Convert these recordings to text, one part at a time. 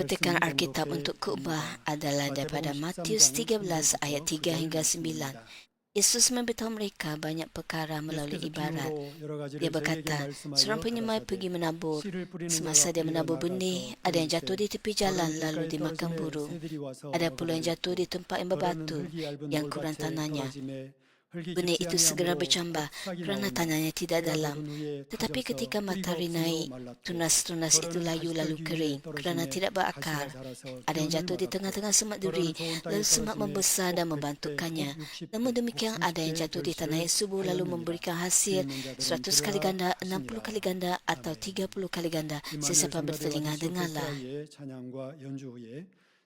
Petikan Alkitab untuk khotbah adalah daripada Matius 13 ayat 3 hingga 9. Yesus memberitahu mereka banyak perkara melalui ibarat. Dia berkata, seorang penyemai pergi menabur. Semasa dia menabur benih, ada yang jatuh di tepi jalan lalu dimakan burung. Ada pula yang jatuh di tempat yang berbatu, yang kurang tanahnya. Benih itu segera bercambah kerana tanahnya tidak dalam. Tetapi ketika matahari naik, tunas-tunas itu layu lalu kering kerana tidak berakar. Ada yang jatuh di tengah-tengah semak duri, lalu semak membesar dan membantukannya. Namun demikian ada yang jatuh di tanah yang subur lalu memberikan hasil 100 kali ganda, 60 kali ganda atau 30 kali ganda. Sesiapa bertelinga dengarlah.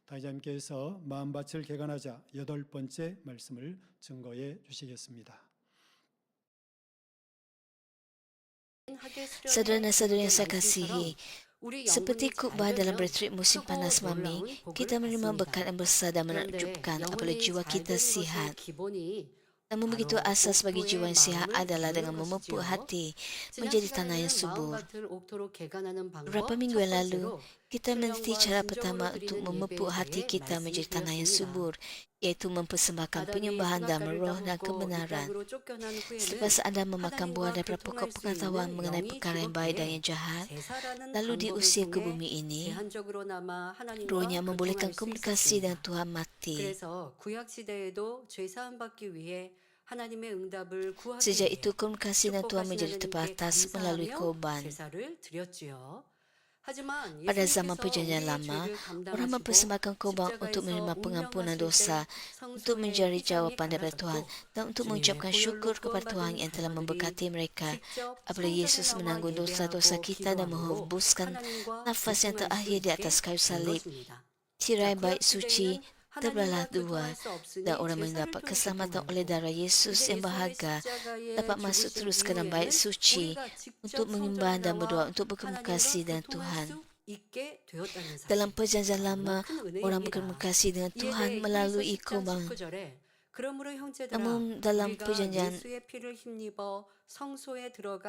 다이자님께서 마음밭을 개간하자 8번째 말씀을 증거해 주시겠습니다. Saudara-saudara yang saya kasihi, seperti khotbah dalam retreat musim panas mami, kita menerima berkat yang besar dan menakjubkan apabila jiwa kita sihat. Namun begitu asas bagi jiwa yang sihat adalah dengan memupuk hati menjadi tanah yang subur. Beberapa minggu yang lalu, kita meneliti cara pertama untuk memupuk hati kita menjadi tanah yang subur, iaitu mempersembahkan penyembahan dan roh dan kebenaran. Selepas anda memakan buah daripada pokok pengetahuan mengenai perkara yang baik dan yang jahat, lalu diusir ke bumi ini, rohnya membolehkan komunikasi dengan Tuhan mati. Sejak itu komunikasi dengan Tuhan menjadi terbatas melalui korban. Pada zaman Perjanjian Lama, orang mempersembahkan korban untuk menerima pengampunan dosa, untuk mencari jawapan daripada Tuhan dan untuk mengucapkan syukur kepada Tuhan yang telah memberkati mereka. Apabila Yesus menanggung dosa-dosa kita dan menghembuskan nafas yang terakhir di atas kayu salib, tirai bait suci terbelah dua dan orang mendapat keselamatan oleh darah Yesus yang berharga dapat masuk terus ke dalam bait suci untuk menyembah dan berdoa untuk berkomunikasi dengan Tuhan. Dalam Perjanjian Lama, orang berkomunikasi dengan Tuhan melalui korban. Namun dalam Perjanjian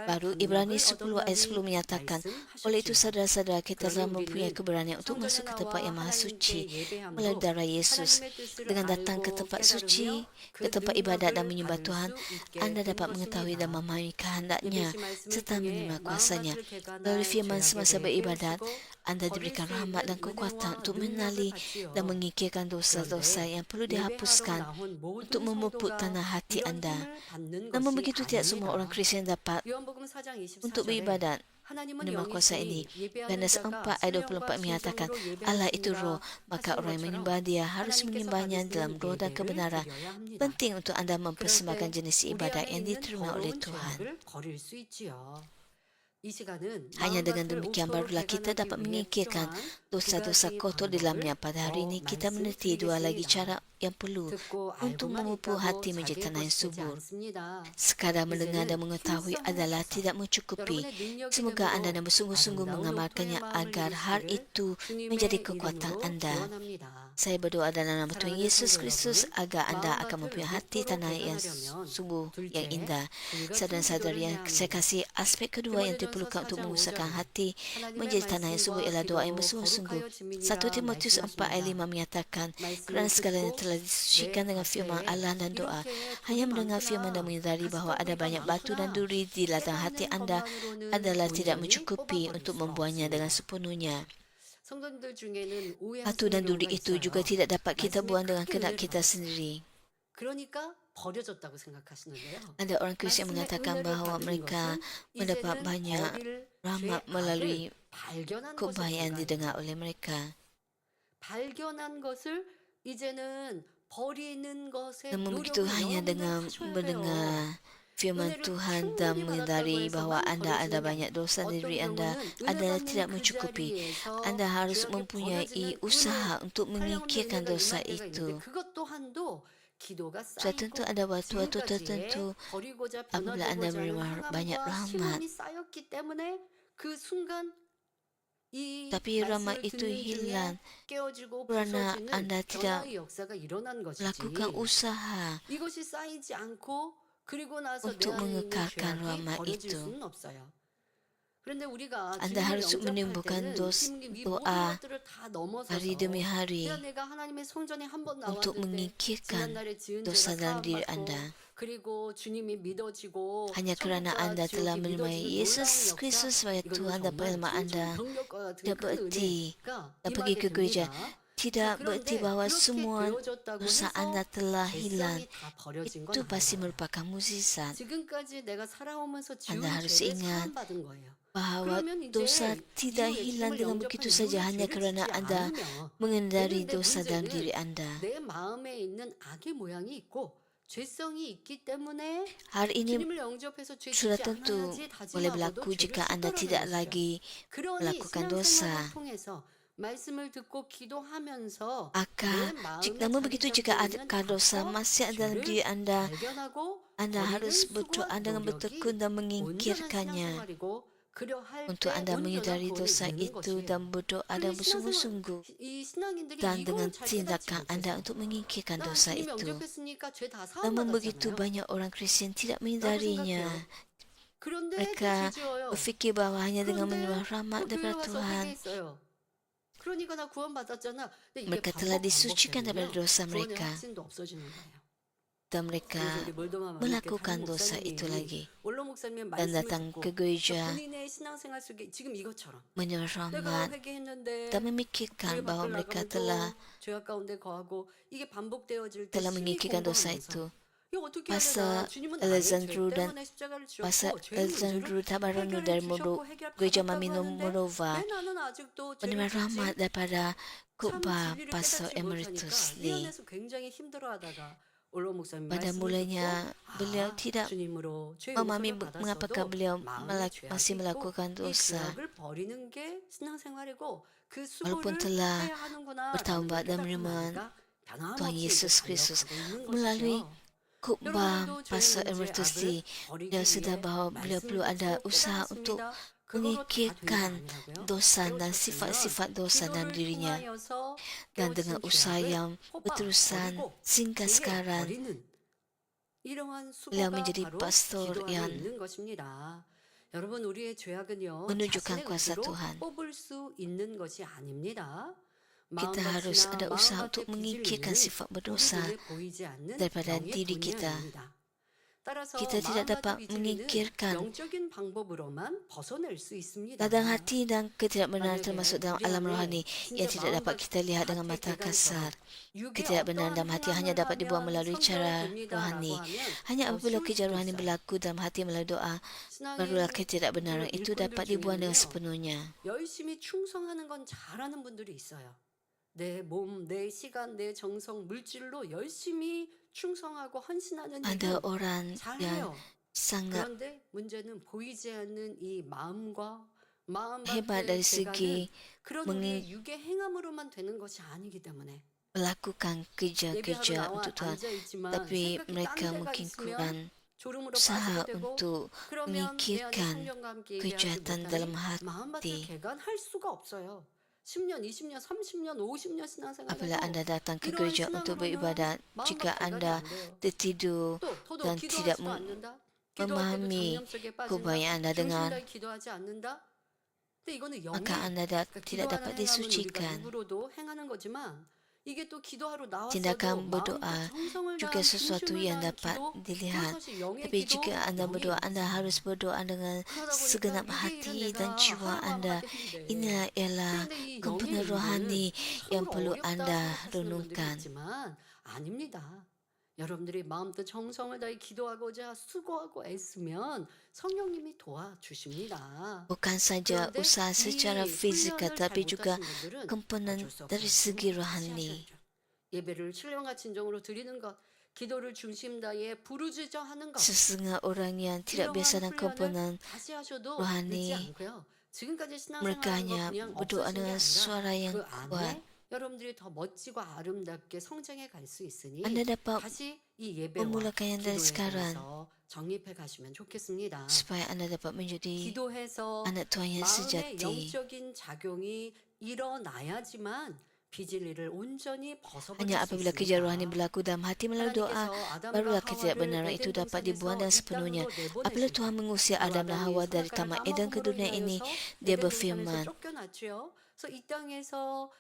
Baru, Ibrani 10 ayat 10 menyatakan, oleh itu saudara-saudara kita telah mempunyai keberanian untuk masuk ke tempat yang maha suci melalui darah Yesus. Dengan datang ke tempat suci, ke tempat ibadat dan menyembah Tuhan, anda dapat mengetahui dan memahami kehendaknya serta menerima kuasanya. Melalui firman semasa beribadat, anda diberikan rahmat dan kekuatan untuk mengenali dan mengikirkan dosa-dosa yang perlu dihapuskan untuk memupuk tanah hati anda. Namun begitu tidak semua orang Kristian dapat untuk beribadat menerima kuasa ini. Yohanes 4 ayat 24 menyatakan, Allah itu roh, maka orang yang menyembah dia harus menyembahnya dalam roh dan kebenaran. Penting untuk anda mempersembahkan jenis ibadat yang diterima oleh Tuhan. Hanya dengan demikian barulah kita dapat menyingkirkan dosa-dosa kotor di dalamnya. Pada hari ini kita meneliti dua lagi cara yang perlu untuk memupuk hati menjadi tanah yang subur. Sekadar mendengar dan mengetahui adalah tidak mencukupi. Semoga anda dan bersungguh-sungguh mengamalkannya agar hal itu menjadi kekuatan anda. Saya berdoa dalam nama Tuhan Yesus Kristus agar anda akan mempunyai hati tanah yang subur, yang indah. Saudara-saudari yang saya kasih, aspek kedua yang diperlukan untuk mengusahakan hati menjadi tanah yang subur ialah doa yang bersungguh-sungguh. 1 Timotius 4 ayat 5 menyatakan, kerana segalanya telah disucikan dengan firman Allah dan doa. Hanya mendengar firman dan menyadari bahawa ada banyak batu dan duri di ladang hati anda adalah tidak mencukupi untuk membuangnya dengan sepenuhnya. Batu dan duri itu juga tidak dapat kita buang dengan kehendak kita sendiri. Ada orang Kristian mengatakan bahawa mereka mendapat banyak rahmat melalui khotbah yang didengar oleh mereka. Namun begitu, hanya dengan mendengar firman Tuhan dan menyadari bahawa anda ada banyak dosa di diri anda adalah tidak mencukupi. Anda harus mempunyai usaha untuk menyingkirkan dosa itu. Sudah tentu ada waktu-waktu tertentu apabila anda menerima banyak rahmat, tapi rahmat itu hilang kerana anda tidak melakukan usaha untuk mengekalkan rahmat itu. 그런데 우리가 Anda 주님을 harus 영접할 menumbuhkan 때는 이 모든 doa 것들을 다 넘어서서 hari demi hari 내가 하나님의 성전에 한 번 untuk 나왔는데 menyingkirkan 지난날에 지은 dosa 죄가 dalam diri 사함받고 Anda. 그리고 주님이 믿어지고 Hanya kerana 천국과 anda telah 지옥이 menerima 믿어지는 놀라운 Yesus 역사, Kristus sebagai 이거는 Tuhan dan 정말 penyelamat anda, 천천병력과 같은 tidak 큰 bererti 은혜가 dan pergi 임하게 ke gereja. 됩니다. Tidak bererti 그런데 bahawa 그렇게 semua 되어졌다고 dosa 해서 anda telah hilang. 죄성이 다 버려진 건 Itu pasti 아니에요. merupakan mukjizat. 지금까지 내가 살아오면서 지은 Anda harus 죄를 ingat 사함받은 거예요. bahawa 그러면 dosa 이제 tidak 이후에 hilang 주님을 dengan 영접한 begitu 이후에 saja hanya 죄를 kerana 짓지 anda 않으면 mengendari 되는데 dosa dalam diri 문제는 anda. 내 마음에 있는 악의 모양이 있고 죄성이 있기 때문에 Hari ini 주님을 영접해서 죄 sudah 짓지 tentu 않아야지 boleh 다짐하고도 berlaku 죄를 jika anda 짓더라는 tidak 것이죠. lagi 그러니 melakukan 신앙생활을 dosa. 통해서 말씀을 듣고 기도하면서 내 Akan, 마음에 namun begitu jika 자리 잡혀 adakah 있는 dosa 악과 masih ada dalam 죄를 diri anda, 발견하고 anda 버리는 harus 수고와 berdoa dengan 노력이 bertekun dan 온전한 menyingkirkannya. 신앙생활이고 그려할 Untuk 때 anda 온전한 menyadari 구원이 dosa 되는 itu 것이에요. dan berdoa dan 그런데 bersungguh-sungguh 이 신앙인들이 dan dengan 이걸 잘 깨닫지 tindakan anda 못해서 untuk menyingkirkan 나 dosa 주님 itu. 영접했으니까 죄 다 Namun begitu 사함받았잖아요. banyak orang Kristian tidak 라고 menyadarinya. 생각해요. 그런데 또 Mereka 죄 지어요. berfikir bahawa hanya dengan 그런데 menyembah rahmat 또 교회 daripada 와서 Tuhan, 회개했어요. 그러니까 나 구원받았잖아. 근데 이게 mereka telah disucikan daripada 반복되면요. dosa 구원의 mereka 확신도 없어지는 거예요. dan mereka 그래서 우리 몰도마 마을교회 melakukan 담임 dosa itu 목사님이 lagi 원로 목사님의 dan 말씀을 datang 듣고 ke gereja 본인의 신앙생활 속에 지금 이것처럼 menyembah 내가 rahmat 회개했는데 dan 교회 memikirkan bahawa 밖을 mereka 나가면 또 telah 죄악 가운데 거하고 이게 반복되어질 때 telah 심히 menyingkirkan dosa 공부하면서 itu. 이거 어떻게 해야 되나? Pastor 주님은 아예 죄 Alexandru dan 때문에 십자가를 Pastor 지셨고 죄의 Alexandru 문제를 Tabaranu 해결해 dari 주셨고 해결 Gereja 받았다고 Mamino 하는데 Morova 왜 나는 아직도 죄를 menerima 짓지? rahmat daripada 참 khutbah 진리를 Pastor 깨닫지 못하니까 Emeritus 이 Lee. 안에서 굉장히 힘들어하다가 원로 목사님 Pada 말씀을 mulanya 듣고 beliau tidak 주님으로 죄 memahami 용서를 mengapakah 받았어도 beliau 마음에 masih 죄악이 있고 melakukan 이 dosa. 죄악을 버리는 게 신앙생활이고 그 Walaupun 수고를 telah 해야 하는구나 bertaubat dan menerima Tuhan Yesus Kristus melalui khutbah Pastor Emeritus Lee, beliau sedar bahawa beliau perlu ada usaha untuk menyingkirkan dosa dan sifat-sifat dosa dalam dirinya, dan dengan usaha yang berterusan sehingga sekarang beliau menjadi pastor yang menunjukkan kuasa Tuhan. Kita harus ada usaha untuk menyingkirkan sifat berdosa daripada diri kita. Kita tidak dapat menyingkirkan ladang hati dan ketidakbenaran termasuk dalam alam rohani yang tidak dapat kita lihat dengan mata kasar. Ketidakbenaran dalam hati hanya dapat dibuang melalui cara rohani. Hanya apabila kerja rohani berlaku dalam hati melalui doa, barulah ketidakbenaran itu dapat dibuang dengan sepenuhnya. 열심히 충성하는 건 잘하는 분들이 있어요. 내 몸, 내 시간, 내 정성, 물질로 열심히 충성하고 헌신하는 Ada 일은 orang yang 잘해요. sangat 그런데 문제는 보이지 않는 이 마음과 마음 hebat 밖의 dari segi 재간은 그런 우리의 육의 행함으로만 되는 것이 아니기 때문에 melakukan 예배하러 kerja-kerja 나와 untuk Tuhan, 앉아 있지만 tapi 생각이 mereka 딴 데가 mungkin 있으면 kurang 졸음으로 usaha 빠지게 되고 untuk 그러면 내 안에 memikirkan 성령과 함께 kejahatan 예배하지 dalam 못하니 마음 밖의 hati. 개간할 수가 없어요. 10년, 20년, 30년, 50년 Apabila 신앙생활해도 anda datang ke 이러한 gereja untuk 신앙으로는 beribadat, 마음 jika 밖의 개간이 anda 안 돼요. tertidur 또 더더욱 dan tidak 기도하지도 않는다. 기도할 때도 memahami 잡념 속에 빠진다. khutbah yang anda dengar, 정신다히 기도하지 않는다. 근데 이거는 영이 maka anda 그러니까 tidak 기도하는 dapat 행함은 우리가 disucikan. 입으로도 행하는 거지만 이게 또 기도하러 나왔어도 Tindakan 마음과 berdoa 정성을 juga 다한 sesuatu 진심을 yang 다한 dapat 기도 dilihat. 그건 사실 영의 Tapi 기도, jika anda 영의 berdoa, anda 역사. harus berdoa dengan 그러다 segenap 보니까 이게 hati 일은 dan 내가 jiwa 하루마다 anda. 힘든데 Inilah ialah 그런데 이 영의 kumpulan 일은 rohani yang 참으로 perlu 어렵다 anda 생각하시는 분들이 renungkan. 있지만 아닙니다. 여러분들이 마음껏 정성을 다해 기도하고자 수고하고 애쓰면 성령님이 도와주십니다. Bukan saja 그런데 usaha secara 이 fizikal, 훈련을 잘 tapi juga 못하신 분들은 komponen 어쩔 수 없이 dari segi 다시 rohani. 하셔야죠. 예배를 신령과 진정으로 드리는 것, 기도를 중심 다해 부르짖어 하는 것. Sesungguhnya orang yang tidak biasa dengan komponen 다시 하셔도 rohani, 늦지 않고요. 지금까지 mereka 신앙생활하는 거 hanya 그냥 berdoa 없으신 게 dengan 아니라 suara yang 그 kuat. 안에 여러분들이 더 멋지고 아름답게 성장해 갈 수 있으니 Anda dapat 다시 이 예배와 memulakan yang dari 기도에 sekarang 대해서 정립해 가시면 좋겠습니다. supaya anda dapat menjadi 기도해서 anak Tuhan yang 마음의 sejati. 영적인 작용이 일어나야지만 비진리를 온전히 벗어버릴 Hanya 수 apabila 있습니다. kerja rohani berlaku dalam hati melalui doa, 하나님께서 아담과 barulah ketidakbenaran 하와를 itu 에덴 dapat dibuang 동산에서 dan 이 sepenuhnya. 땅으로 Apabila 내보내실 Tuhan 때 mengusir 바로 Adam dan 아담이 Hawa dari 선악과를 taman Eden ke 까먹음으로 dunia ini, 인하여서 dia 에덴 동산에서 berfirman, 쫓겨났지요. 그래서 이 땅에서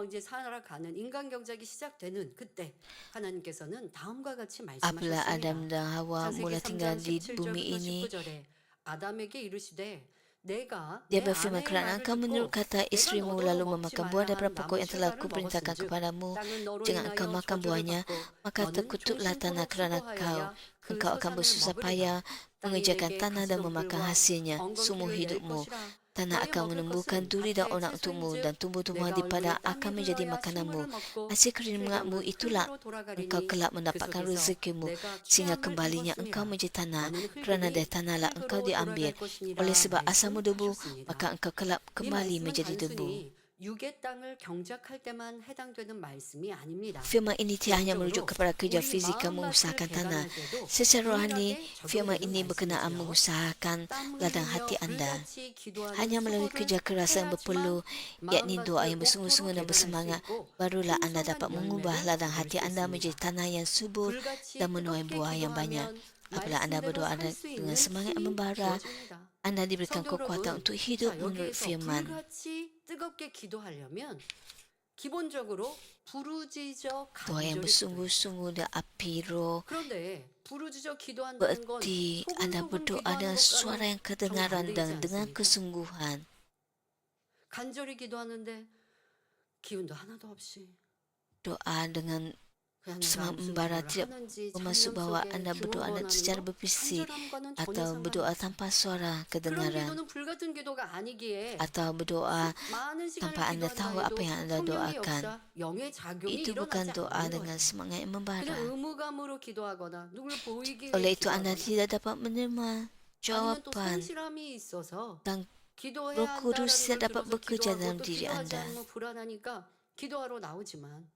이제 살아가는 인간 경작이 시작되는 그때 하나님께서는 다음과 같이 apabila 말씀하셨습니다. Adam dan Hawa 창세기 mula 3장 tinggal di 17절부터 bumi ini, 19절에 아담에게 이르시되 내가 dia 내 berfirman, 아내의 kerana 말을 engkau menurut 듣고 kata 내가 istrimu 너더러 lalu 먹지 memakan 말라 buah 한 daripada pokok 나무 yang telah 실과를 kuperintahkan 먹었은즉 kepadamu, 땅은 너로 jangan engkau 인하여 makan 저주를 buahnya, 받고 maka 너는 terkutuklah tanah 종신토록 kerana 수고하여야 그 engkau akan 소산을 bersusah 먹으리라. payah mengerjakan 땅이 tanah 내게 dan memakan 가시덤불과 hasilnya seumur 엉겅퀴를 낼 hidupmu. 것이라. Tanah 너희 akan 먹을 menumbuhkan 것은 duri dan 밭의 orang untukmu 채소인즉 dan tumbuh-tumbuhan 내가 di padang 얼굴에 땀이 akan menjadi 흘러야 makananmu. 식물을 먹고 Hasil keringatmu 흙을 itulah 흙으로 engkau 돌아가리니 kelak 그 mendapatkan 속에서 rezekimu, 내가 sehingga 취함을 kembalinya engkau 입었음이라. menjadi tanah, 너는 kerana dari 흙이니 tanahlah engkau 흙으로 diambil. 돌아갈 것이니라 Oleh sebab asalmu debu, 말씀하셨습니다. maka engkau kelak 이 kembali 말씀은 menjadi debu. 단순히 육의 땅을 경작할 때만 해당되는 말씀이 아닙니다. Firman ini tidak hanya merujuk 영적으로 kepada kerja 우리 fisika 마음밭을 mengusahakan tanah. 개간할 때도 Secara rohani, 동일하게 firman 적용되는 ini berkenaan 말씀이지요. mengusahakan 땀 ladang 흘리며 hati anda. 불같이 기도하는 Hanya melalui 수고를 kerja keras yang berperlu, 해야지만 yakni doa yang 마음밭을 bersungguh-sungguh dan 옥토로 개간할 수 bersemangat, 있고 barulah anda 풍성한 dapat mengubah 열매를 ladang 얻을 hati 수 anda 있습니다. menjadi tanah yang subur 불같이 dan menuai 뜨겁게 buah yang banyak. 기도하면 Apabila anda 말씀대로 berdoa 살 수 dengan 있는 semangat yang 힘이 membara, 주어집니다. anda diberikan 성도 kekuatan 여러분, untuk hidup 자 menurut 여기에서 firman. 불같이 뜨겁게 기도하려면 기본적으로 부르짖어 Doa yang 간절히 기도해요. bersungguh-sungguh dan api roh, 그런데 부르짖어 기도한다는 건 berarti anda 소근소근 berdoa 기도하는 dengan suara 것과는 yang kedengaran 정반대이지 dan dengan 않습니까? kesungguhan. 간절히 기도하는데 기운도 하나도 없이 Doa dengan 그냥 내가 semangat 무슨 membara 기도를 tidak 하는지 bermaksud 장면 bahawa 속에 anda berdoa 중언부언하는 secara 거 berbisik 간절함과는 전혀 atau 상관이 berdoa 없어요. tanpa suara 그런 kedengaran 기도는 불같은 기도가 아니기에 atau berdoa 많은 시간을 tanpa anda tahu 기도한다 apa yang 해도 anda 성령의 doakan. 역사, 영의 작용이 Itu bukan 일어나지 doa 않는 dengan 거예요. semangat yang 그냥 membara. 의무감으로 기도하거나 누굴 보이기 위해 Oleh itu anda 기도하거나 tidak dapat menerima 아니면 또 jawapan 성실함이 있어서 dan 기도해야 Roh Kudus 한다라는 tidak 걸 dapat 들어서 bekerja 기도하고 dalam 또 diri 기도하지 anda. 않으면 불안하니까 기도하러 나오지만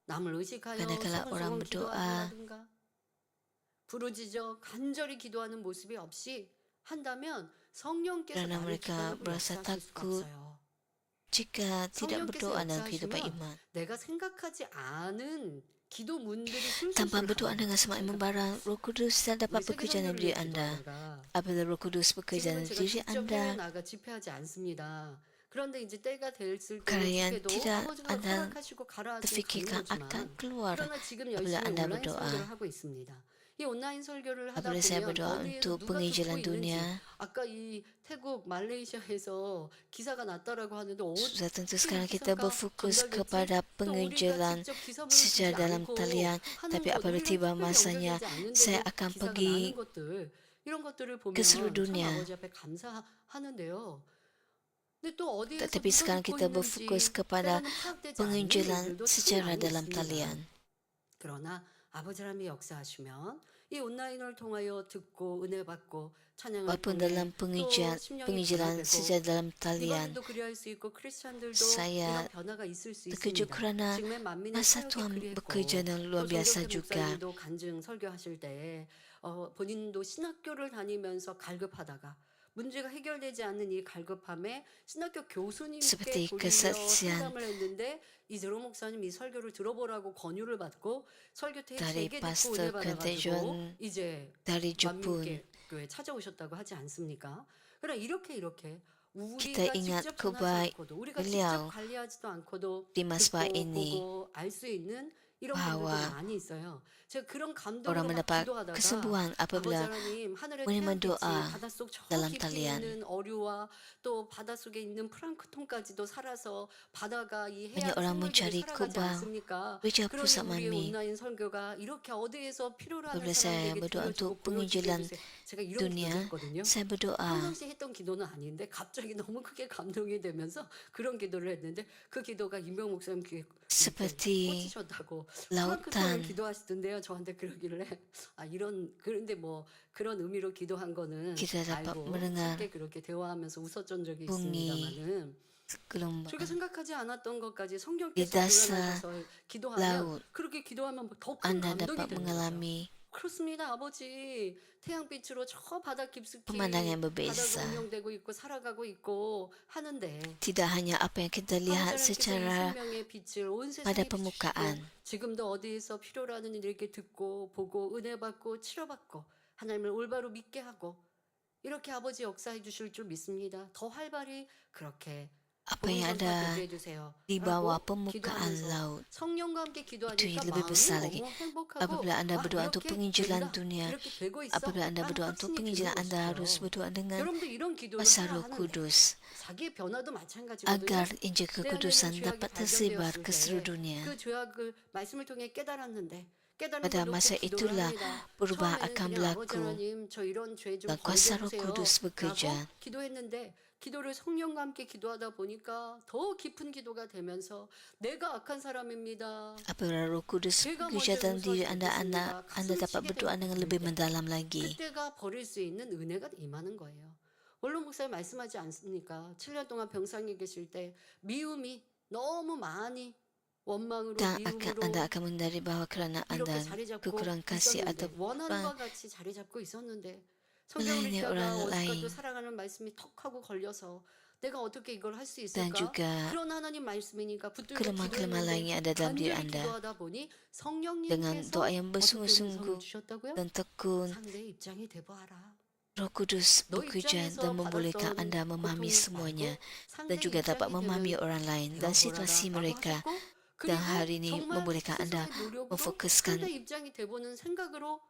남을 의식하여 Kadang-kala orang 서근서근 berdoa, 기도한다든가 부르짖어 간절히 기도하는 모습이 없이 한다면 성령께서 kerana 나를 mereka 기도하고 berasa 역사하실 수가 takut 없어요. jika tidak 성령께서 berdoa dalam kehidupan 역사하시면 iman. 내가 생각하지 않은 기도문들이 Tanpa 술술술 berdoa dengan semangat yang membara, Roh Kudus tidak dapat 우리 세계 bekerja dalam 선교를 diri 위해 anda. 기도하다가 Apabila Roh Kudus bekerja 지금은 dalam 제가 diri 직접 해외 anda, 나가 집회하지 않습니다. 그런데 이제 때가 됐을 때 kalian 집회도 tidak 아버지가 anda 허락하시고 가라 하시면 가는 terfikirkan akan 거지만 keluar 그러나 지금 apabila 열심히 anda 온라인 berdoa. 설교를 하고 있습니다. 이 온라인 설교를 하다 Apabila saya 보면 berdoa 어디에서 untuk 누가 듣고 penginjilan 있는지 dunia, 아까 이 태국 말레이시아에서 기사가 났다라고 하는데 sudah tentu 어떻게 sekarang kita 기사가 berfokus 전달됐지? kepada 또 우리가 penginjilan 직접 기사문을 secara 쓰지 dalam 않고 talian, 하는 tapi 것, apabila 우리랑 tiba 특별히 masanya, 연결되지 saya 않은데도 akan 기사가 pergi 나는 것들 이런 것들을 보면 ke seluruh 참 dunia. 아버지 앞에 감사하는데요. 근데 또 어디에서 Tetapi 누가 sekarang 듣고 kita berfokus 있는지 kepada 때로는 파악되지 않는 penginjilan 일들도 참 secara 많이 dalam 있습니다. talian. 그러나 아버지 하나님이 역사하시면 이 온라인을 통하여 듣고 은혜 받고 찬양을 Walaupun 통해 dalam 또 심령이 penginjilan 변화되고 secara dalam talian, 일반인도 그리할 수 있고 크리스찬들도 saya 이런 변화가 있을 수 terkejut 있습니다. kerana 지금의 만민의 masa 사역이 Tuhan 그리했고 bekerja dengan 또 luar biasa 정경태 juga. 목사님도 간증 설교하실 때 본인도 신학교를 다니면서 갈급하다가 문제가 해결되지 않는 이 갈급함에 신학교 교수님께 Seperti 돌리며 kesaksian 상담을 했는데 이재로 목사님 이 설교를 들어보라고 권유를 받고 설교 테이프 dari 3개 듣고 Pastor 은혜 Quentin 받아가지고 John 이제 dari Jepun. 만민께 교회 찾아오셨다고 하지 않습니까? 그러나 이렇게 Kita 우리가 ingat 직접 전하지 kebaik 않고도 우리가 직접 beliau 관리하지도 않고도 di Masbah 듣고 ini 보고 알 수 있는 이런 bahwa 분들도 많이 있어요. 제가 그런 orang 감동으로 막 mendapat 기도하다가 kesembuhan 아버지 apabila 하나님 하늘의 menerima 태양빛이 doa 바닷속 저 dalam 깊이 talian. 있는 어류와 또 바닷속에 있는 플랑크톤까지도 살아서 바다가 이 Banyak 해양 orang 생물들이 mencari 살아가지 kubang 않습니까? beja 그러니 pusat 우리의 mami. 온라인 설교가 이렇게 어디에서 필요로 하는 Apabila saya 사람들에게 berdoa 들려주고 untuk penginjilan 보여주게 해주세요. 제가 이런 dunia, 기도했거든요. saya berdoa 평상시 했던 기도는 아닌데 갑자기 너무 크게 감동이 되면서 그런 기도를 했는데 그 기도가 임병 목사님 귀에 seperti 꽂히셨다고 플랑크톤을 lautan. 기도하시던데요. 저한테 그러길래 이런 그런데 뭐 그런 의미로 기도한 거는 Kita dapat 알고 mendengar 함께 그렇게 대화하면서 웃었던 적이 bunyi 있습니다만은 gelombang 저렇게 생각하지 않았던 것까지 di 성령께서 dasar 우러나셔서 기도하면 laut. 그렇게 기도하면 더 큰 Anda 감동이 dapat 되는 거죠. mengalami 그렇습니다, 아버지. 태양빛으로 저 바닥 깊숙이 pemandangan 바닥 berbeza. 운영되고 있고 살아가고 있고 하는데 Tidak hanya apa yang kita lihat 하나님께서 이 secara 생명의 빛을 온 pada 세상에 비추시고 permukaan. 지금도 어디에서 필요로 하는 이들에게 듣고 보고 은혜 받고 치료받고 하나님을 올바로 믿게 하고 이렇게 아버지 역사해 주실 줄 믿습니다. 더 활발히 그렇게 Apa 보는 yang 전파 ada 되게 해주세요. di bawah 라고 permukaan 기도하면서 laut 성령과 함께 itu 기도하니까 lebih besar 마음이 lagi. 너무 행복하고 Apabila anda berdoa untuk 이렇게 penginjilan 된다, dunia, 이렇게 되고 있어 apabila anda 라는 berdoa untuk 확신이 드는 penginjilan, anda harus 것이죠. berdoa dengan 여러분도 이런 기도를 kuasa 해야 Roh 하는데 Kudus 자기의 변화도 마찬가지거든요. agar injil 내 안에 있는 kekudusan 죄악이 dapat tersebar 발견되었을 ke seluruh 때 dunia. 그 죄악을 말씀을 통해 깨달았는데 깨달은 Pada 걸 놓고 masa 기도를 itulah 합니다. perubahan 처음에는 akan 그냥 아버지 berlaku 하나님 저 이런 죄 좀 dan kuasa Roh 벌겨주세요 Kudus 라고 bekerja. 기도했는데 기도를 성령과 함께 기도하다 보니까 더 깊은 기도가 되면서 내가 악한 사람입니다. Apabila Roh Kudus 제가 bekerja 먼저 dalam diri 용서하지 anda 못했습니다. anda 가슴을 dapat 치게 berdoa 되는 dengan lebih 그때 mendalam lagi. 그때가 버릴 수 있는 은혜가 임하는 거예요. 원로 목사님 말씀하지 않습니까? 7년 동안 병상에 계실 때 미움이 너무 많이 원망으로 Dan anda 미움으로 akan menyadari bahawa kerana 이렇게 anda 자리 잡고 kekurangan kasih 있었는데 atau 원한과 같이 자리 잡고 있었는데 성경을 melayani 읽다가 orang 어디까지도 lain 사랑하는 말씀이 턱 하고 걸려서 내가 어떻게 이걸 할 수 dan 있을까? juga 그런 하나님 말씀이니까 붙들고 kelemahan-kelemahan lain 기도했는데 yang ada dalam diri 간절히 anda. 기도하다 보니 Dengan 성령님께서 doa yang 어떻게 음성을 bersungguh-sungguh 주셨다고요? dan tekun, 상대의 입장이 돼보아라. Roh Kudus 너 bekerja 입장에서 dan membolehkan 받았던 anda memahami 고통 semuanya 말고 dan 상대의 juga dapat 입장이 memahami 되면 orang lain dan situasi 배워보라라고 mereka. 하셨고 Dan 그리고 hari ini 정말 membolehkan anda 스스로의 노력으로 memfokuskan 상대 입장이 돼보는 생각으로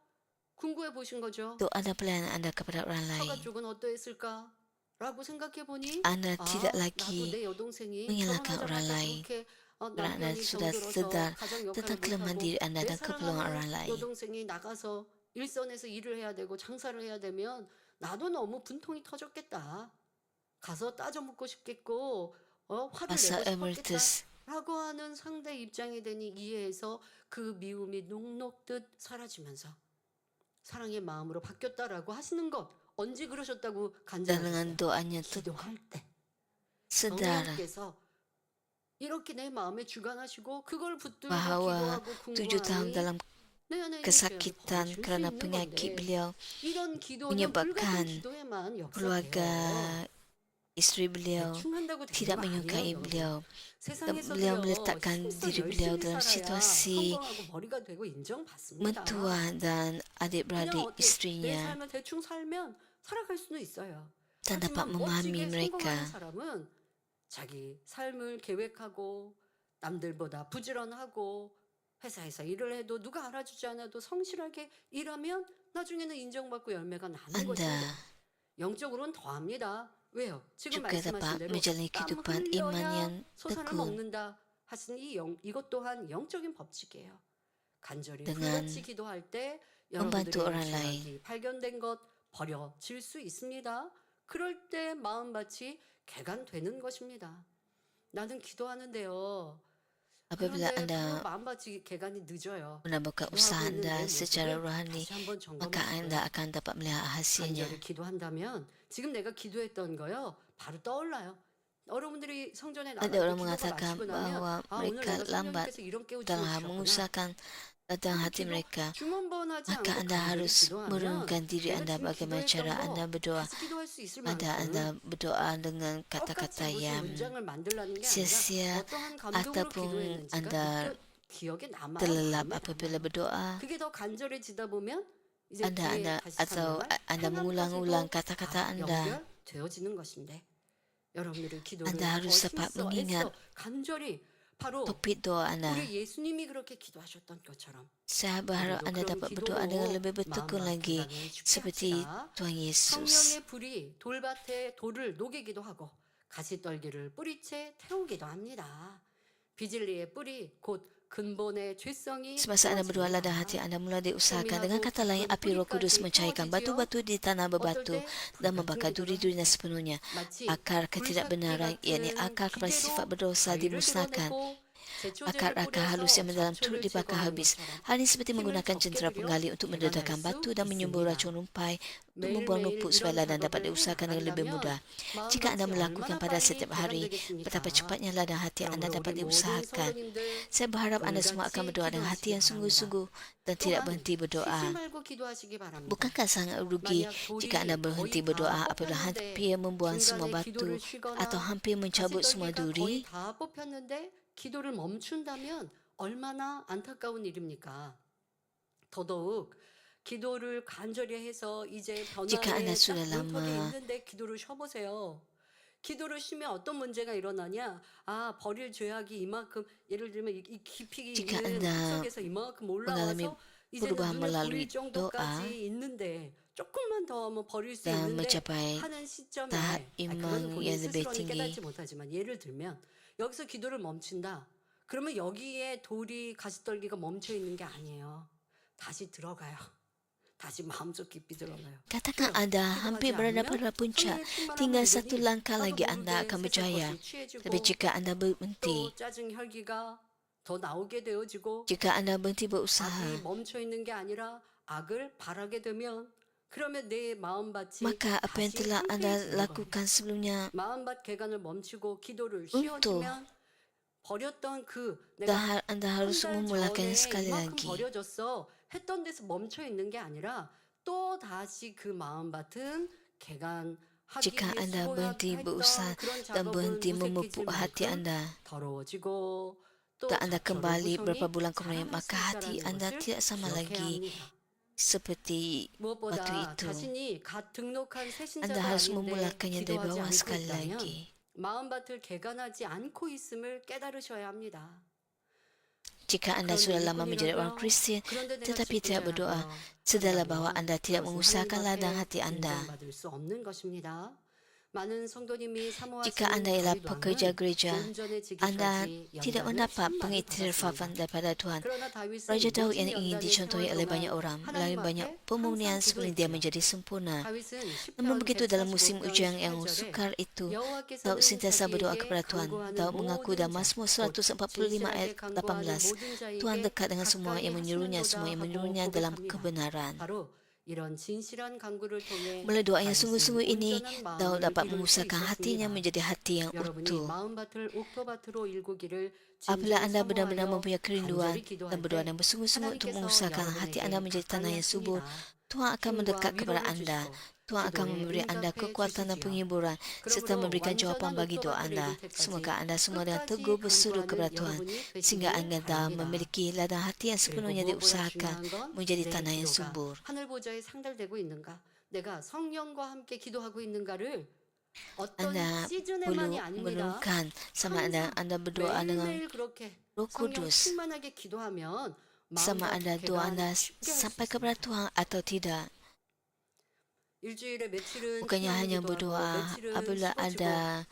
궁구해 보신 거죠. doa dan pelayanan anda kepada orang 처가 lain. 쪽은 어떠했을까? 라고 생각해 보니 Anda tidak 나도 lagi 내 여동생이 menyalahkan orang 결혼하자마자 lain. 그렇게 Kerana anda 남편이 sudah 정들어서 sedar 가정 tentang 역할을 kelemahan 못하고 diri anda 내 dan keperluan orang 사랑하는 lain. 여동생이 나가서 일선에서 일을 해야 되고 장사를 해야 되면 나도 너무 분통이 터졌겠다. 가서 따져 묻고 싶겠고 화를 Masa 내고 emeritus 싶었겠다라고 하는 상대 입장이 되니 이해해서 그 미움이 녹록듯 사라지면서 사랑의 마음으로 바뀌었다라고 하시는 것 언제 그러셨다고 dan 간증하셨어요? dengan doanya 기도할 때 sedar 성령께서 이렇게 내 마음에 주관하시고 그걸 붙들고 bahwa 기도하고 7 tahun 궁구하니 dalam 내 안에 있는 죄악을 kesakitan 버려줄 수 kerana 있는 penyakit 건데 beliau 이런 기도는 menyebabkan 불가능 기도에만 keluarga 역사돼요. isteri beliau 대충 한다고 되는 tidak 거 menyukai 아니에요, 여러분. beliau. 세상에서도요, Beliau meletakkan 힘써 diri beliau 열심히 dalam 살아야 situasi 성공하고 머리가 되고 인정받습니다. mentua dan 그냥 adik-beradik 어떻게 내 istrinya 삶을 대충 살면 살아갈 수는 있어요. dan dapat 하지만 memahami 멋지게 mereka. 성공하는 사람은 자기 삶을 계획하고 남들보다 부지런하고 회사에서 일을 해도 누가 알아주지 않아도 성실하게 일하면 나중에는 인정받고 열매가 나는 Anda 것입니다. 영적으로는 더합니다. 왜요? 지금 juga dapat 말씀하신 대로 menjalani 땀 kehidupan iman 흘려야 yang 소산을 tekun 먹는다 하신 이것 또한 영적인 법칙이에요. 간절히 dengan 불같이 기도할 때 membantu 여러분들의 orang lain. 죄악이 발견된 것 버려질 수 있습니다. 그럴 때 마음밭이 개간되는 것입니다. 나는 기도하는데요. Apabila 그런데 anda 그 마음밭이 개간이 늦어요. menambahkan 기도하고 usaha 있는 내 anda secara 모습을 rohani, 다시 한번 maka anda 점검하시고요. akan dapat melihat hasilnya. 간절히 기도한다면 지금 내가 기도했던 거요 바로 떠올라요. 여러분들이 성전에 Ada 나가서 orang 기도가 mengatakan 마치고 bahwa 나면 오늘 mereka 내가 lambat 성령님께서 이런 깨우침을 dalam 주셨구나. mengusahakan dalam hati 기도 mereka. 중원번하지 Maka 않고 anda 간절히 harus 기도하면 menurunkan diri 내가 anda 지금 bagaimana cara 기도했던 anda 거 berdoa. 다시 기도할 수 있을 Anda 만큼 berdoa dengan 똑같이 kata-kata 무슨 yang 문장을 만들라는 게 sia-sia 아니라 어떠한 감동으로 ataupun 기도했는지가 anda 기억에 남아요. terlelap 마음에 apabila 남아요. berdoa. 그게 더 간절해지다 보면 이제 Anda 뒤에 anda 다시 atau 설명할 anda mengulang-ulang kata-kata anda. 연결되어지는 것인데 여러분들의 기도를 Anda harus 더 dapat 힘써 mengingat 애써 간절히 바로 topik doa anda. 우리 예수님이 그렇게 기도하셨던 것처럼 Saya berharap 우리도 anda 그런 dapat 기도로 berdoa dengan lebih bertekun 마음과 lagi 기간을 죽게 seperti 합시다. Tuhan Yesus. 성령의 불이 돌밭에 돌을 녹이기도 하고 가시떨기를 뿌리채 태우기도 합니다. 비질리의 뿌리 곧 근본의 죄성이 Semasa anda berdoa dan hati anda mulai diusahakan. Dengan kata lain, api Roh Kudus mencairkan batu-batu di tanah berbatu dan membakar duri-durinya sepenuhnya. 마치 Akar ketidakbenaran, yakni akar kepada sifat berdosa dimusnahkan. akar-akar halus yang mendalam turut dibakar habis. Hal ini seperti menggunakan jentera penggali untuk mendedahkan batu dan menyembur racun rumpai untuk membuang numpuk supaya ladang dapat diusahakan dengan lebih mudah. Jika anda melakukan pada setiap hari, betapa cepatnya ladang hati anda dapat diusahakan. Saya berharap anda semua akan berdoa dengan hati yang sungguh-sungguh dan tidak berhenti berdoa. Bukankah sangat rugi jika anda berhenti berdoa apabila hampir membuang semua batu atau hampir mencabut semua duri? 다 뽑혔는데 기도를 멈춘다면 얼마나 안타까운 일입니까? 더더욱 기도를 간절히 해서 이제 Jika anda 변화의 sudah 딱 문턱에 lama 있는데 기도를 쉬어보세요. 기도를 쉬면 어떤 문제가 일어나냐? 아, 버릴 죄악이 이만큼, 예를 들면 이 깊이 Jika 있는 anda 구석에서 이만큼 mengalami 올라와서 이제는 perubahan 눈에 melalui 보일 정도까지 있는데 조금만 더 하면 버릴 수 dan 있는데 mencapai 하는 시점에 tahap 그건 iman 본인 yang lebih 스스로는 tinggi. 깨닫지 못하지만 예를 들면 여기서 기도를 멈춘다. 그러면 여기에 돌이 가시떨기가 멈춰 있는 게 아니에요. 다시 들어가요. 다시 마음속 깊이 들어가요. Katakan anda hampir berada pada puncak, tinggal satu langkah lagi anda akan berjaya. Tapi jika anda berhenti, 또 짜증 혈기가 더 나오게 되어지고 jika anda berhenti berusaha, 악이 멈춰 있는 게 아니라 악을 바라게 되면 그러면 내 마음밭이 maka apa yang 다시 telah anda 황폐해지는 겁니다. lakukan sebelumnya 마음밭 개간을 멈추고 기도를 runtuh 쉬어주면 버렸던 그 dan 내가 anda 한 harus 달 memulakannya 전에 sekali 이만큼 lagi. 버려졌어 했던 데서 멈춰 있는 게 아니라 또 다시 그 마음밭은 개간하기 Jika 위해 anda berhenti 수고했던 berusaha 그런 dan 작업은 berhenti memupuk 무색해질 hati 만큼 anda, 더러워지고 또 dan anda 잡초를 kembali beberapa 후손이 bulan kemudian, 자라날 수 maka hati 있다는 anda 것을 tidak sama 기억해야 lagi 합니다. seperti waktu 무엇보다 itu. 자신이 갓 등록한 Anda 새신자가 harus 아닌데 memulakannya dari 기도하지 bawah 않고 sekali 있다면 lagi. 마음밭을 개간하지 않고 있음을 깨달으셔야 합니다. Jika anda sudah lama menjadi orang Kristen 그런데 내가 tetapi tidak 기뻐해야 berdoa, 하며 sedahlah bahwa 한다면 anda tidak 그것은 mengusahakan 하나님 ladang 앞에 hati anda. 인정받을 수 없는 것입니다. 많은 성도님이 Jika 사모하시는 anda ialah pekerja 다윗왕은 gereja, 온전해 anda 지기까지 tidak 연단을 mendapat 1000만을 pengiktirafan 받았습니다. daripada Tuhan. 그러나 다윗은 Raja Daud 모진 yang ingin 연단의 dicontohi 생활 oleh 동안 banyak orang 하나님 melalui banyak 앞에 pemurnian 항상 sebelum dia 기도했지요. menjadi sempurna. 다윗은 Namun 10편 begitu dalam musim 145편 ujian yang 18절에 sukar itu, Daud 여호와께서는 sentiasa berdoa 자기에게 kepada Tuhan. 간구하는 Daud mengaku 모든 dalam 자, Mazmur 곧 145 ayat 진실하게 간구하는 18, 모든 Tuhan 자에게 dekat dengan semua 가까이 yang menyuruhnya, semua yang 하시는도다 하고 menyuruhnya dalam 고백합니다. kebenaran. 바로 이런 진실한 간구를 통해 Melalui doa yang 다윗은 sungguh-sungguh ini, 온전한 Daud 마음을 dapat 이룰 수 mengusahakan hatinya 있었습니다. menjadi hati yang 여러분이 utuh. 마음밭을 옥토밭으로 일구기를 Apabila 진정히 anda benar-benar 사모하여 mempunyai kerinduan 간절히 dan 기도할 berdoa 때 dan bersungguh-sungguh untuk 하나님께서 mengusahakan hati anda 여러분에게 menjadi tanah 가까이 yang subur, 하십니다. Tuhan akan 힘과 mendekat kepada 위로를 anda. 주시고 Tuhan akan 기도에 memberi anda 응답해 kekuatan dan 주시지요. penghiburan serta 그러므로 memberikan jawapan 완전한 bagi doa 옥토밭을 anda. 이룰 때까지 Semoga anda semua dengan 끝까지 teguh berseru kepada 간구하는 Tuhan 여러분이 sehingga 되시길 anda 바랍니다. memiliki ladang hati yang 그리고 sepenuhnya 무엇보다 diusahakan 중요한 건 menjadi 내 tanah yang 기도가 subur. 하늘 보좌에 상달되고 있는가? 내가 성령과 함께 기도하고 있는가를 어떤 Anda 시즌에만이 perlu 아닙니다. merenungkan sama ada 항상 anda berdoa dengan 매일매일 그렇게 Roh 성령 Kudus, 충만하게 기도하면 sama ada 마음밭 doa anda 개간 쉽게 할 수 sampai kepada 있습니다. Tuhan atau tidak. 일주일에 며칠은 Bukannya 충만히 hanya 기도하고 berdoa 며칠은 apabila 씹어주고 ada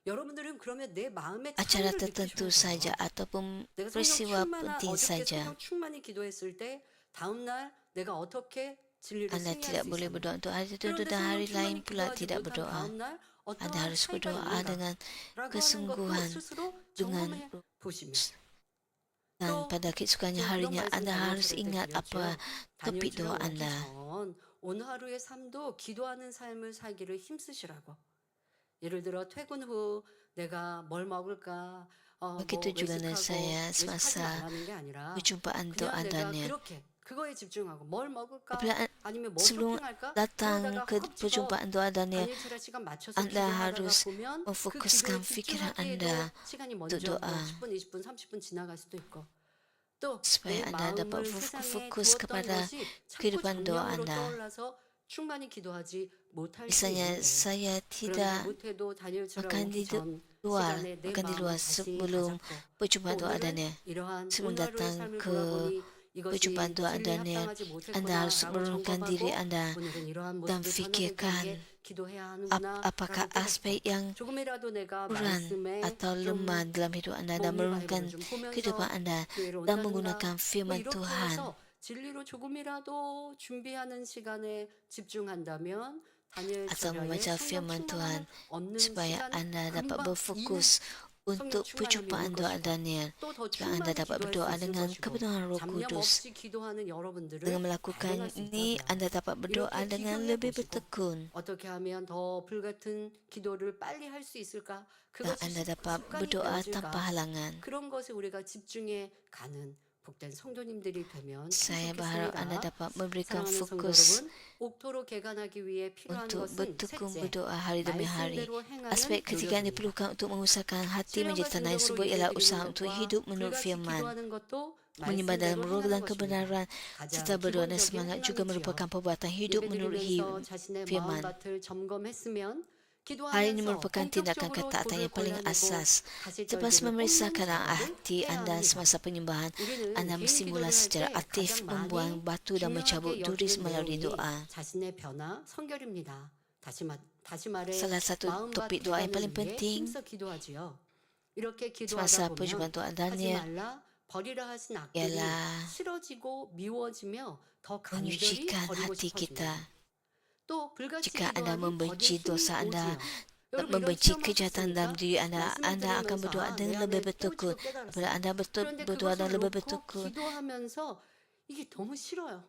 여러분들은 그러면 내 마음의 acara 차이를 tertentu 느끼셔야 saja 돼요. ataupun 내가 성령 peristiwa penting 어저께 saja. 성령 충만히 기도했을 때 다음 날 내가 어떻게 진리를 Anda 승리할 tidak 수 boleh 있었는가? berdoa untuk hari tertentu 그런데 dan 성령 hari lain 충만히 pula 기도하지 tidak 못한 berdoa. 다음 날 Anda 어떠한 harus 차이가 berdoa 있는가? dengan 라고 하는 것도 kesungguhan, 스스로 dengan 점검해 보시면 dan 또 pada keesokannya 그런 harinya 말씀 anda harus 다니엘처럼 ingat apa 드렸죠. topik doa 다니엘처럼 오기 anda. 전 오늘 하루의 삶도 기도하는 삶을 살기를 힘쓰시라고. 예를 들어 퇴근 후 내가 뭘 먹을까? Begitu juga dengan 외식하고 saya 외식하지 semasa 말라는 게 아니라 perjumpaan 그냥 doa 내가 Daniel. 그렇게 그거에 집중하고 뭘 먹을까? Apabila 아니면 뭐 sebelum 쇼핑할까? datang 그러다가 ke 헉 집어 perjumpaan doa Daniel, 다니엘처럼 시간 맞춰서 anda 기도하다가 harus 보면 그 memfokuskan 기도에 fikiran 집중하기에도 anda 시간이 untuk 먼저 뭐 doa 10분, 20분, 30분 지나갈 수도 있고 또 내 supaya anda dapat 마음을 세상에 fokus 두었던 kepada 것이 자꾸 kehidupan doa 정령으로 anda. 떠올라서 충만히 기도하지 못할 수 Misalnya 있는데 saya 그러지 tidak 못해도 다니엘처럼 makan 오기 di 전 luar, 시간에 내 makan di 마음을 luar 다시 sebelum 다잡고 perjumpaan 또 doa 오늘은 Daniel. 이러한 Sebelum 오늘 하루의 datang 삶을 ke 돌아보니 이것이 perjumpaan doa 진리에 Daniel, 합당하지 anda harus 못했구나라고 merenungkan diri 점검하고 anda 오늘은 이러한 dan 모습을 fikirkan 변화되기 위해 기도해야 하는구나 apakah aspek yang 조금이라도 내가 kurang 말씀에 atau 좀 lemah dalam hidup anda dan 몸이 merenungkan 바이블을 좀 보면서 kehidupan anda 교회를 dan 온다든가 menggunakan 뭐 firman 이렇게 Tuhan. 해서 진리로 조금이라도 준비하는 시간에 집중한다면 Atau 다니엘처럼 membaca 성령 firman Tuhan 충만함을 얻는 supaya 시간 anda dapat 금방 berfokus untuk perjumpaan doa Daniel. 또더 Jika Anda dapat berdoa dengan kebenaran Roh 잡념 Kudus, 없이 기도하는 여러분들은 dengan melakukan 발견할 수 ini, 있다고요. Anda dapat berdoa 이렇게 dengan 기도해 lebih 보시고 bertekun. 어떻게 하면 더 불같은 기도를 빨리 할 수 있을까? Dan 그것이 Anda dapat 습관이 berdoa 되어질까? tanpa halangan. 그런 것에 우리가 집중해 가는 복된 성도님들이 되면 참 Saya berharap Anda 좋겠습니다. dapat memberikan 사랑하는 성도 fokus 여러분, 옥토로 개간하기 위해 필요한 untuk 것은 bertekun 셋째, berdoa hari demi hari. 말씀대로 행하는 Aspek ketiga yang 노력입니다. diperlukan untuk mengusahakan hati menjadi 신령과 tanah yang subur 진정으로 ialah 예배드리는 usaha untuk 것과 hidup menurut 불같이 firman. 기도하는 것도 Menyembah dalam 말씀대로 roh dan 행하는 것입니다. kebenaran serta 가장 berdoa dan 기본적인 semangat juga 행함이지요. merupakan perbuatan hidup menurut 예배드리면서 자신의 firman. 마음밭을 점검했으면 Hal ini 기도하면서 merupakan tindakan 본격적으로 ketaatan yang 돌을 paling 골라내고 asas. 가실 Lepas 떨기를 memeriksa 꽂는 keadaan 작업을 hati 해야 anda 합니다. semasa penyembahan, 우리는 anda 개인 mesti mula 기도를 할 secara 때 aktif 가장 membuang 많이 batu dan mencabut 중요하게 turis 여기는 melalui 내용이 doa. 자신의 변화, 성결입니다. 다시 말해 Salah satu 마음밭 topik doa yang paling 개간을 위해 penting 힘써 기도하지요. 이렇게 semasa 기도하다 perjumpaan 보면 doa 하지 Daniel 말라 버리라 하신 악들이 ialah 싫어지고 미워지며 더 간절히 menyucikan 버리고 hati 싶어집니다. kita. 또 불같이 Jika anda 기도하니 membenci 더디 dosa 힘이 anda, 오지요. tak 여러분 이런 membenci 체험 kejahatan dalam 하셨습니까? diri anda, 말씀을 anda akan 들으면서 berdoa 내 dengan 안에 lebih bertekun. 깨우치고 깨달았어요. Apabila anda 그런데 berdoa dan 그것을 lebih 놓고 bertekun, 기도하면서 이게 너무 싫어요.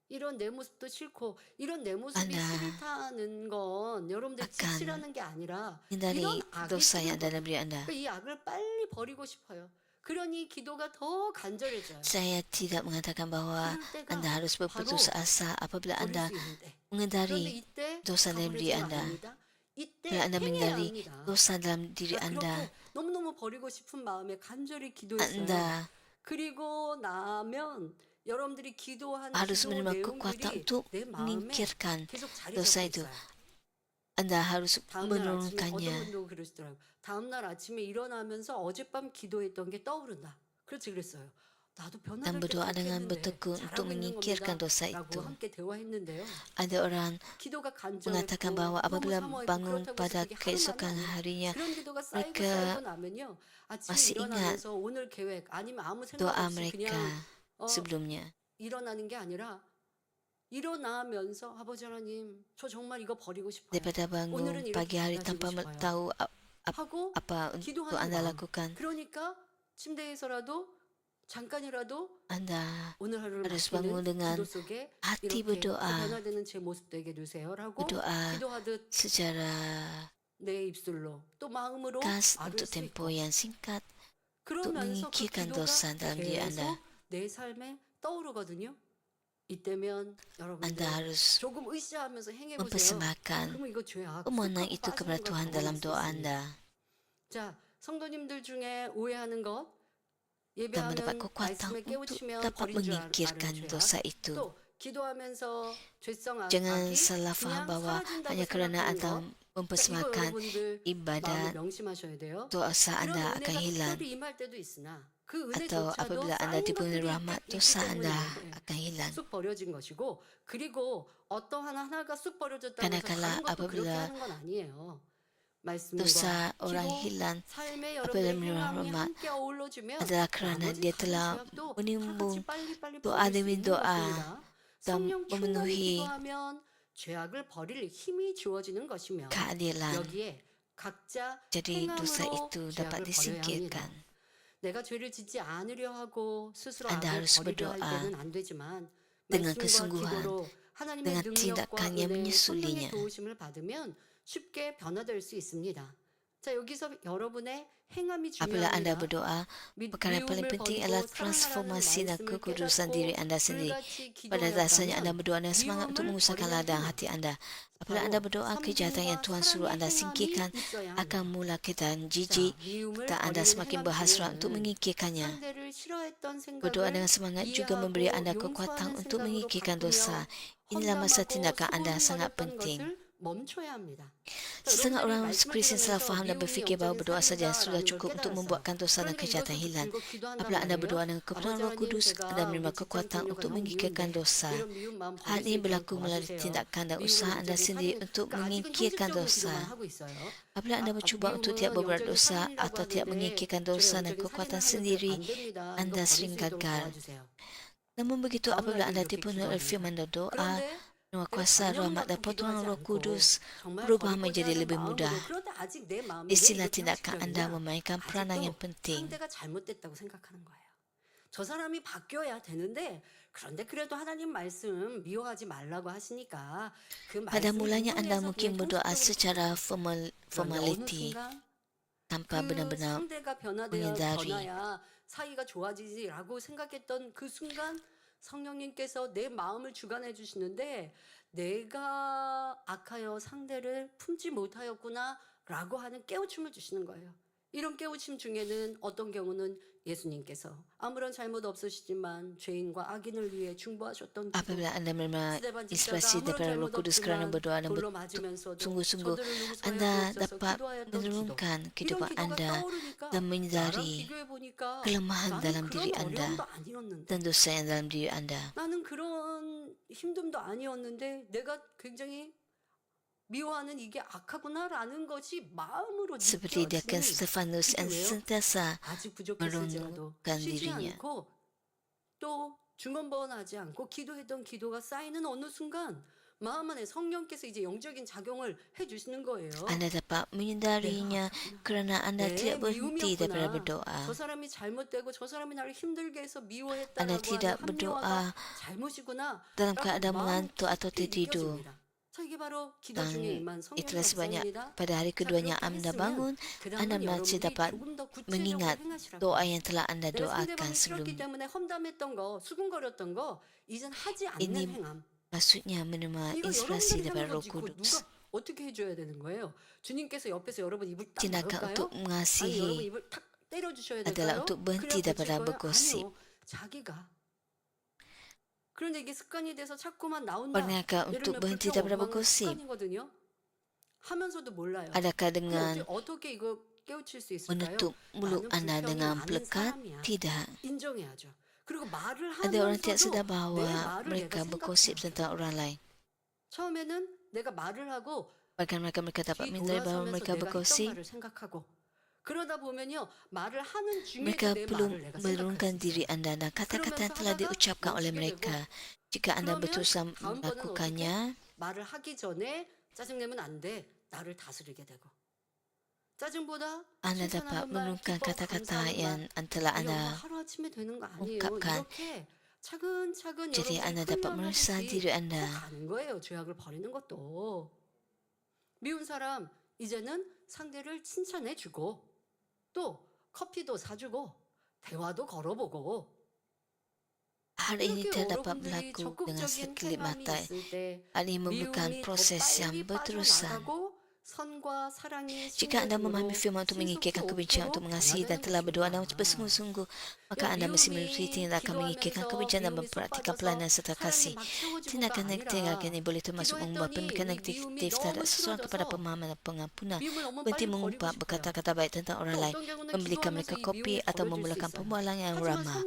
이런 내 모습도 싫고 이런 내 모습이 anda 싫다는 건 여러분들 akan 지치라는 게 아니라 hindari 이런 악이 dosa yang 싫은 ada 거예요. dalam diri anda. 그러니까 이 악을 빨리 버리고 싶어요. 그러니 기도가 더 간절해져요. Saya tidak mengatakan bahawa 그럴 anda 때가 harus 바로 berputus asa apabila 버릴 anda 수 있는데 그런데 menghindari 이때 dosa dalam diri 가버리지 anda. 않습니다. 이때 Bila anda 행해야 menghindari 합니다. dosa dalam diri 그러니까 anda, 그렇게 너무너무 버리고 싶은 마음에 간절히 기도했어요. anda 그리고 나면 여러분들이 기도한 harus 기도 menerima kekuatan 내용들이 untuk 내 마음에 menyingkirkan 계속 자리 dosa 잡고 itu. 있어요. Anda harus 다음날 아침에 어떤 menurunkannya. 분도 그러시더라고요. 다음날 아침에 일어나면서 어젯밤 기도했던 게 떠오른다. 그렇지 그랬어요. 나도 Dan 변화될 때 berdoa 그렇게 dengan 했는데 bertekun untuk 잘하고 있는 menyingkirkan 겁니다. dosa 라고 itu. 함께 대화했는데요. Ada orang 기도가 mengatakan 간절했고 bahawa 너무 apabila 사모했고 bangun 그렇다고 해서 pada 그게 하루만이 keesokan 아니에요. harinya, 그런 기도가 쌓이고 mereka 쌓이고 나면요. 아침에 masih ingat 일어나면서 오늘 계획 아니면 아무 생각 doa 없이 mereka 그냥 sebelumnya. 일어나는 게 아니라 일어나면서 아버지 하나님 저 정말 이거 버리고 싶어요. Daripada 오늘은 bangun 이렇게 pagi hari 달라지고 tanpa 싶어요. tahu 하고 apa untuk 기도하는 anda 마음. lakukan, 그러니까 침대에서라도 잠깐이라도 anda 오늘 하루를 harus bangun 맡기는 dengan 기도 속에 hati 이렇게 저 berdoa, 변화되는 제 모습 되게 해주세요라고 berdoa 기도하듯 secara 내 입술로 또 마음으로 kas 말할 untuk 수 tempoh 있고 yang singkat untuk 그러면서 그 menyingkirkan 기도가 dosa dalam diri 계속 anda. 내 삶에 떠오르거든요. 이때면 여러분들 Anda harus 조금 의지하면서 행해보세요. mempersembahkan 그러면 이거 죄악 permohonan 습관에 itu 빠지는 kepada 걸 Tuhan 경험할 dalam 수 doa 있습니다. anda. 자, 성도님들 중에 오해하는 것 Dan mendapat 예배하면 kekuatan 말씀에 untuk 깨우치면 dapat 버린 줄 menyingkirkan 아는 죄악 dosa itu. 또 기도하면서 죄성 Jangan 악이 salah faham 그냥 bahwa 사라진다고 hanya kerana 생각하는 anda 거 그러니까 이거 mempersembahkan 여러분들 마음에 ibadah, 명심하셔야 돼요. dosa 그런 anda akan 은혜가 hilang. 특별히 임할 때도 있으나 그 Atau 은혜조차도 apabila anda 쌓인 dipenuhi 것들이 rahmat, 있기 dosa 때문에 anda akan hilang. 쑥 버려진 것이고 그리고 어떠한 하나가 쑥 버려졌다고 해서 Kadang-kala 다른 것도 그렇게 apabila 하는 건 아니에요. dosa 말씀과 orang 기도, hilang 삶의 apabila 여러분의 menerima 행함이 rahmat 함께 어울러지면 adalah kerana 나머지 dia 다른 telah 죄악도 다 menimbun 같이 빨리빨리 doa 버릴 수 demi 있는 doa 것입니다. dan 성령 충만히 memenuhi 기도하면 죄악을 버릴 힘이 주어지는 것이며 keadilan. 여기에 각자 Jadi dosa 행함으로 itu dapat 죄악을 버려야 합니다. disingkirkan. 내가 죄를 짓지 않으려 하고 스스로 Anda 악을 harus 버리려 할 berdoa 때는 안 되지만 dengan 말씀과 kesungguhan, 기도로 하나님의 dengan 능력과 tindakan yang 은혜, menyusulinya. 성령의 도우심을 받으면 쉽게 변화될 수 있습니다. 자, 여기서 여러분의 행함이 Apabila anda 중요합니다. berdoa, perkara yang paling 미움을 penting 버리고 adalah 사랑하라는 transformasi dan 말씀을 kekudusan 깨닫고 diri anda sendiri. 불같이 Pada dasarnya anda 기도하였다면 berdoa dengan semangat untuk 미움을 mengusahakan 버리는 ladang 힘은 hati anda. Apabila anda 바로 berdoa, kejahatan yang 섬김과 Tuhan suruh anda 사랑의 singkirkan 행함이 있어야 akan 합니다. mula kita 자, jijik 미움을 dan anda 버리는 semakin 행함 berhasrat untuk 중에는 menyingkirkannya. 상대를 싫어했던 Berdoa 생각을 dengan semangat juga memberi 이해하고 anda kekuatan 용서하는 untuk 생각으로 menyingkirkan 바꾸며 dosa. Inilah masa 험담하고 tindakan anda sangat 수고거렸던 penting. 것을 멈춰야 합니다. 자, Setengah 여러분들이 orang 말씀을 Kristen salah 들으면서 faham dan 미움이 berfikir bahawa 영적인 berdoa saja sudah 삶이다라는 걸 cukup untuk 깨달았어요. membuatkan dosa dan 그런데 kejahatan 이것을 hilang. 들고 기도한단 Apabila anda 말이에요. berdoa dengan 아버지 kebenaran Roh 하나님 Kudus, 제가 anda menerima 우리 직장 kekuatan 동료가 untuk 너무 menyingkirkan 미운데 dosa. 이런 미운 마음 Hal 버릴 수 ini 있도록 berlaku melalui 도와주세요. tindakan dan 미움을 usaha anda 완전히 sendiri 살리는 untuk 그러니까 아직은 menyingkirkan 형식적인 dosa. 기도만 하고 있어요. Apabila anda mencuba untuk 미움은 tidak berbuat 영적인 dosa 살인이라고 atau tidak 하는데 menyingkirkan 제가 dosa dan 영적인 kekuatan 살인을 하는데 sendiri, 안 됩니다. 이거 anda 버릴 수 sering 있도록 gagal. 도와주세요. Namun begitu 다음 apabila 날도 anda 이렇게 dipenuhi oleh 기도합니다. firman dan doa, 그런데 Dengan 내가 kuasa 전념 rahmat dan 갖고 pertolongan 기도하지 Roh 않고 Kudus 정말 berubah 버리고자 menjadi 하는 lebih 마음으로 mudah. 그런데 아직 내 마음이 왜 Istilah 이렇게 tindakan Anda 하시려느냐? memainkan peranan yang 아직도 penting. 상대가 잘못됐다고 생각하는 거예요. 저 사람이 바뀌어야 되는데 그런데 그래도 하나님 말씀 미워하지 말라고 하시니까 그 Pada 말씀을 mulanya Anda 인정해서 mungkin 그냥 berdoa 형식적으로 secara 그런데 어느 formality 순간 tanpa 그 benar-benar 상대가 menyadari. 변화야 사이가 좋아지지라고 생각했던 그 순간 성령님께서 내 마음을 주관해 주시는데 내가 악하여 상대를 품지 못하였구나라고 하는 깨우침을 주시는 거예요. 이런 깨우침 중에는 어떤 경우는 예수님께서 아무런 잘못 없으시지만 죄인과 악인을 위해 중보하셨던 기도, Apabila Anda menerima 스데반 inspirasi 집사가 아무런 daripada Roh 잘못 Kudus kerana 없지만 berdoa dan 돌로 맞으면서도 bersungguh-sungguh, 저들을 용서하여 Anda 주옵소서 dapat 기도하였던 기도. menurunkan 이런 kehidupan 기도가 Anda 떠오르니까 dan 나랑 menyadari 비교해 보니까 kelemahan 나는 dalam 그런 diri Anda 어려움도 아니었는데 dan dosa yang dalam diri Anda. 나는 그런 힘듦도 아니었는데 내가 굉장히 미워하는 이게 악하구나라는 것이 마음으로 Seperti diakan 느껴지니 Stefanus 이게 yang 왜요? sentiasa 아직 부족했을지라도 merenungkan 쉬지 dirinya. 않고 또 중언부언하지 않고 기도했던 기도가 쌓이는 어느 순간 마음 안에 성령께서 이제 영적인 작용을 해주시는 거예요. Anda dapat menyadarinya kerana Anda 내 tidak berhenti daripada 미움이었구나. berdoa. 저 사람이 잘못되고 저 사람이 나를 힘들게 해서 Anda 미워했다라고 ha는 tidak 합리화가 berdoa 잘못이구나. dalam 라고 keadaan mengantuk atau 마음속에 tertidur. 느껴집니다. 자, 이게 바로 기도 Dan 중에 임한 성령의 itulah sebabnya 역사입니다. pada hari 자, keduanya 그렇게 Anda 했으면 bangun, 그 Anda 다음은 masih 여러분이 dapat 조금 더 구체적으로 mengingat 행하시라고. doa yang telah Anda 내가 doakan 상대방이 싫었기 sebelum. 때문에 험담했던 거, 수군거렸던 거 이젠 하지 않는 Ini 행함. maksudnya menerima 이거 inspirasi 여러분들이 하는 daripada Roh 거지. 그거 Kudus. 누가 어떻게 해줘야 되는 거예요? 주님께서 옆에서 여러분 입을 딱 Tindakan untuk 막을까요? 아니 여러분 mengasihi 입을 탁 때려주셔야 adalah 될까요? untuk 그래야 berhenti daripada 고칠 거예요? bergosip. 아니요. 자기가. 그런데 이게 습관이 돼서 자꾸만 나온다. Pernahkah 예를 untuk 들면 berhenti 불평 daripada 원망은 bergosip? 습관이거든요. 하면서도 몰라요. Adakah 그럼 dengan 어떻게 이거 깨우칠 수 있을까요? menutup mulut 나는 Anda 불평이 dengan 많은 pelekat? 사람이야. Tidak. 인정해야죠. 그리고 말을 Ada orang tidak 하면서도 sedar 내 bahawa 말을 mereka 내가 bergosip 생각해야 돼. tentang orang lain. 처음에는 내가 말을 하고 Bahkan mereka dapat 뒤 menyadari bahawa 돌아서면서 mereka 내가 했던 bergosip. 말을 생각하고 그러다 보면요 말을 하는 중에도 Mereka 내 perlu 말을 내가 생각할 수 menurunkan diri 있어요. Anda dan kata-kata yang 그러면서 telah 하다가 diucapkan oleh 멈추게 되고 mereka. Jika Anda 그러면 berusaha 다음번은 어떻게 melakukannya, 말을 하기 전에 짜증내면 안 돼. 나를 다스리게 되고 짜증보다 Anda 칭찬하는 dapat 말, menurunkan 기뻐 kata-kata 감사하는 yang 말 telah 이런 거 Anda 하루아침에 되는 거 아니에요. ungkapkan. 이렇게 차근차근 Jadi 여러분이 Anda dapat merasa 훈련하듯이 diri Anda. 가는 거예요. 죄악을 버리는 것도. 미운 사람 이제는 상대를 칭찬해주고 또 커피도 사주고 대화도 걸어보고 Hari ini 이렇게 tidak dapat 여러분들이 berlaku dengan 적극적인 sekelip 행함이 mata. 있을 때 Hal ini memerlukan 미움이 더 proses yang 빨리 berterusan. 빠져나가고 선과 사랑이 Jika Anda memahami 심려짐으로 firman untuk menyingkirkan kebencian, untuk mengasihi dan telah berdoa dan bersungguh-sungguh, maka Anda mesti melalui tindakan menyingkirkan kebencian dan memperhatikan pelayanan serta kasih. Tindakan negatif ini boleh termasuk membuat pemikiran negatif terhadap seseorang kepada pemahaman dan pengampunan, berhenti mengumpat berkata-kata baik tentang orang lain, membelikan mereka kopi atau memulakan perbualan yang ramah.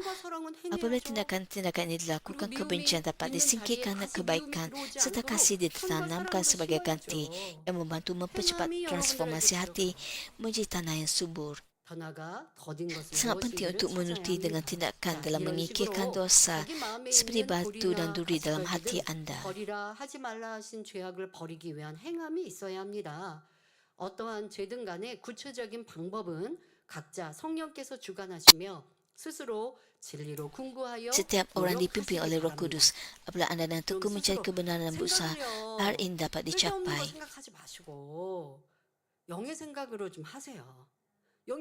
Apabila tindakan-tindakan ini dilakukan, kebencian dapat disingkirkan dan kebaikan serta kasih ditanamkan sebagai ganti yang membantu mempercepat transformasi hati menjadi tanah yang subur. 더 나아가 더딘 것을 Sangat penting untuk menuruti dengan tindakan dalam 이런 menyingkirkan 식으로 dosa 자기 마음에 seperti 있는 batu dan duri 돌이나 dalam hati 가시떨들은 Anda. 버리라 하지 말라 하신 죄악을 버리기 위한 행함이 있어야 합니다. 어떠한 죄든 간에 구체적인 방법은 각자 성령께서 주관하시며 스스로 진리로 궁구하여 Setiap orang dipimpin oleh Roh 노력하시기 Kudus. Apabila Anda dan tekun mencari kebenaran dan berusaha, hal ini dapat 쓸데없는 거 dicapai. 생각하지 마시고 영의 생각으로 좀 하세요.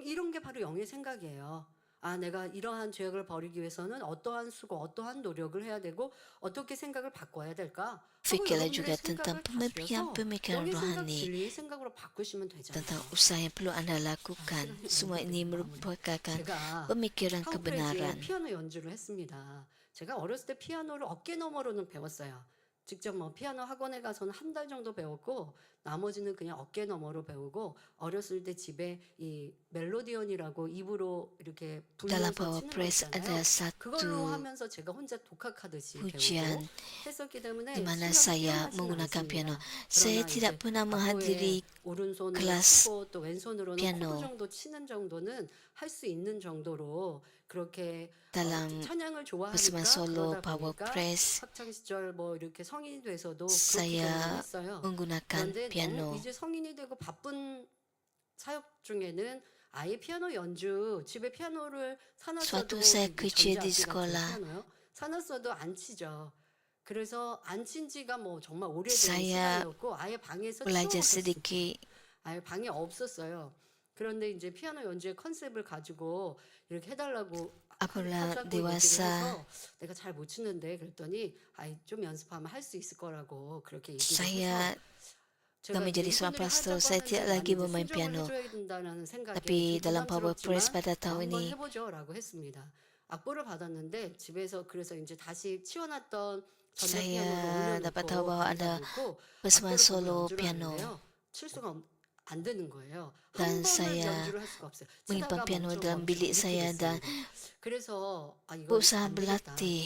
이런 게 바로 영의 생각이에요. 아, 내가 이러한 죄악을 버리기 위해서는 어떠한 수고, 어떠한 노력을 해야 되고 어떻게 생각을 바꿔야 될까? 하고 Fikirlah 여러분들의 juga tentang 생각을 다스려서 pemikiran 영의 생각, rohani, 진리의 생각으로 바꾸시면 되잖아요. tentang usaha yang perlu Anda lakukan. Semua ini merupakan 제가 pemikiran 하우프레즈에 kebenaran. 피아노 연주를 했습니다. 제가 어렸을 때 피아노를 어깨 너머로는 배웠어요. 직접 뭐 피아노 학원에 가서는 한 달 정도 배웠고 나머지는 그냥 어깨 너머로 배우고 어렸을 때 집에 이 멜로디언이라고 입으로 이렇게 Dalam 불면서 Power 치는 거 Press ada 있잖아요. 그걸로 satu 하면서 제가 혼자 독학하듯이 pujian 배우고 했었기 때문에 di mana 실력이 saya 뛰어나지는 menggunakan piano. 않습니다. Saya 그러나 tidak 이제 pernah menghadiri 악보에 오른손으로 kelas 치고 또 왼손으로는 piano. 코드 정도 치는 정도는 할 수 있는 정도로 그렇게 dalam 찬양을 좋아하니까 persembahan solo 그러다 Power 보니까 Press. 학창 시절 뭐 이렇게 성인이 돼서도 그렇게 Saya 경험했어요. menggunakan 그런데 너무 piano. 이제 성인이 되고 바쁜 사역 중에는 아예 피아노 연주, 집에 피아노를 사놨어도 Suatu saya 이게 kecil di 전자악기 같은 sekolah, 피아노요. 사놨어도 안 치죠. 그래서 안 친 지가 뭐 정말 오래된 Saya 시간이었고 아예 방에서 belajar 치워놨었습니다. sedikit. 아예 방에 없었어요. 그런데 이제 피아노 연주의 컨셉을 가지고 이렇게 해달라고 Apabila 하자고 얘기를 dewasa, 해서 내가 잘 못 치는데 그랬더니 아이 좀 연습하면 할 수 있을 거라고 그렇게 얘기를 해서 saya 제가 dah 이제 menjadi seorang 이분들이 pastor. 하자고 Saya tidak 하는데 lagi 나는 이제 bermain 순종을 piano. 해줘야 된다는 생각에 Tapi 좀 dalam Power Praise 부담스럽지만 pada tahun 한번 ini, 해보죠라고 했습니다. 악보를 받았는데 집에서 그래서 이제 다시 치워놨던 전자 saya 피아노를 dapat tahu 올려놓고 bahwa 방에다 ada 놓고 persembahan 악보를 보고 solo 연주를 piano 하는데요. 칠 수가 안 되는 거예요. 한 dan 번을 saya 연주를 할 수가 없어요. menyimpan 치다가 piano 멈춰 dalam 멈춰 bilik 이렇게 saya dan 됐습니다. 그래서 아 이거 berusaha 안 되겠다, berlatih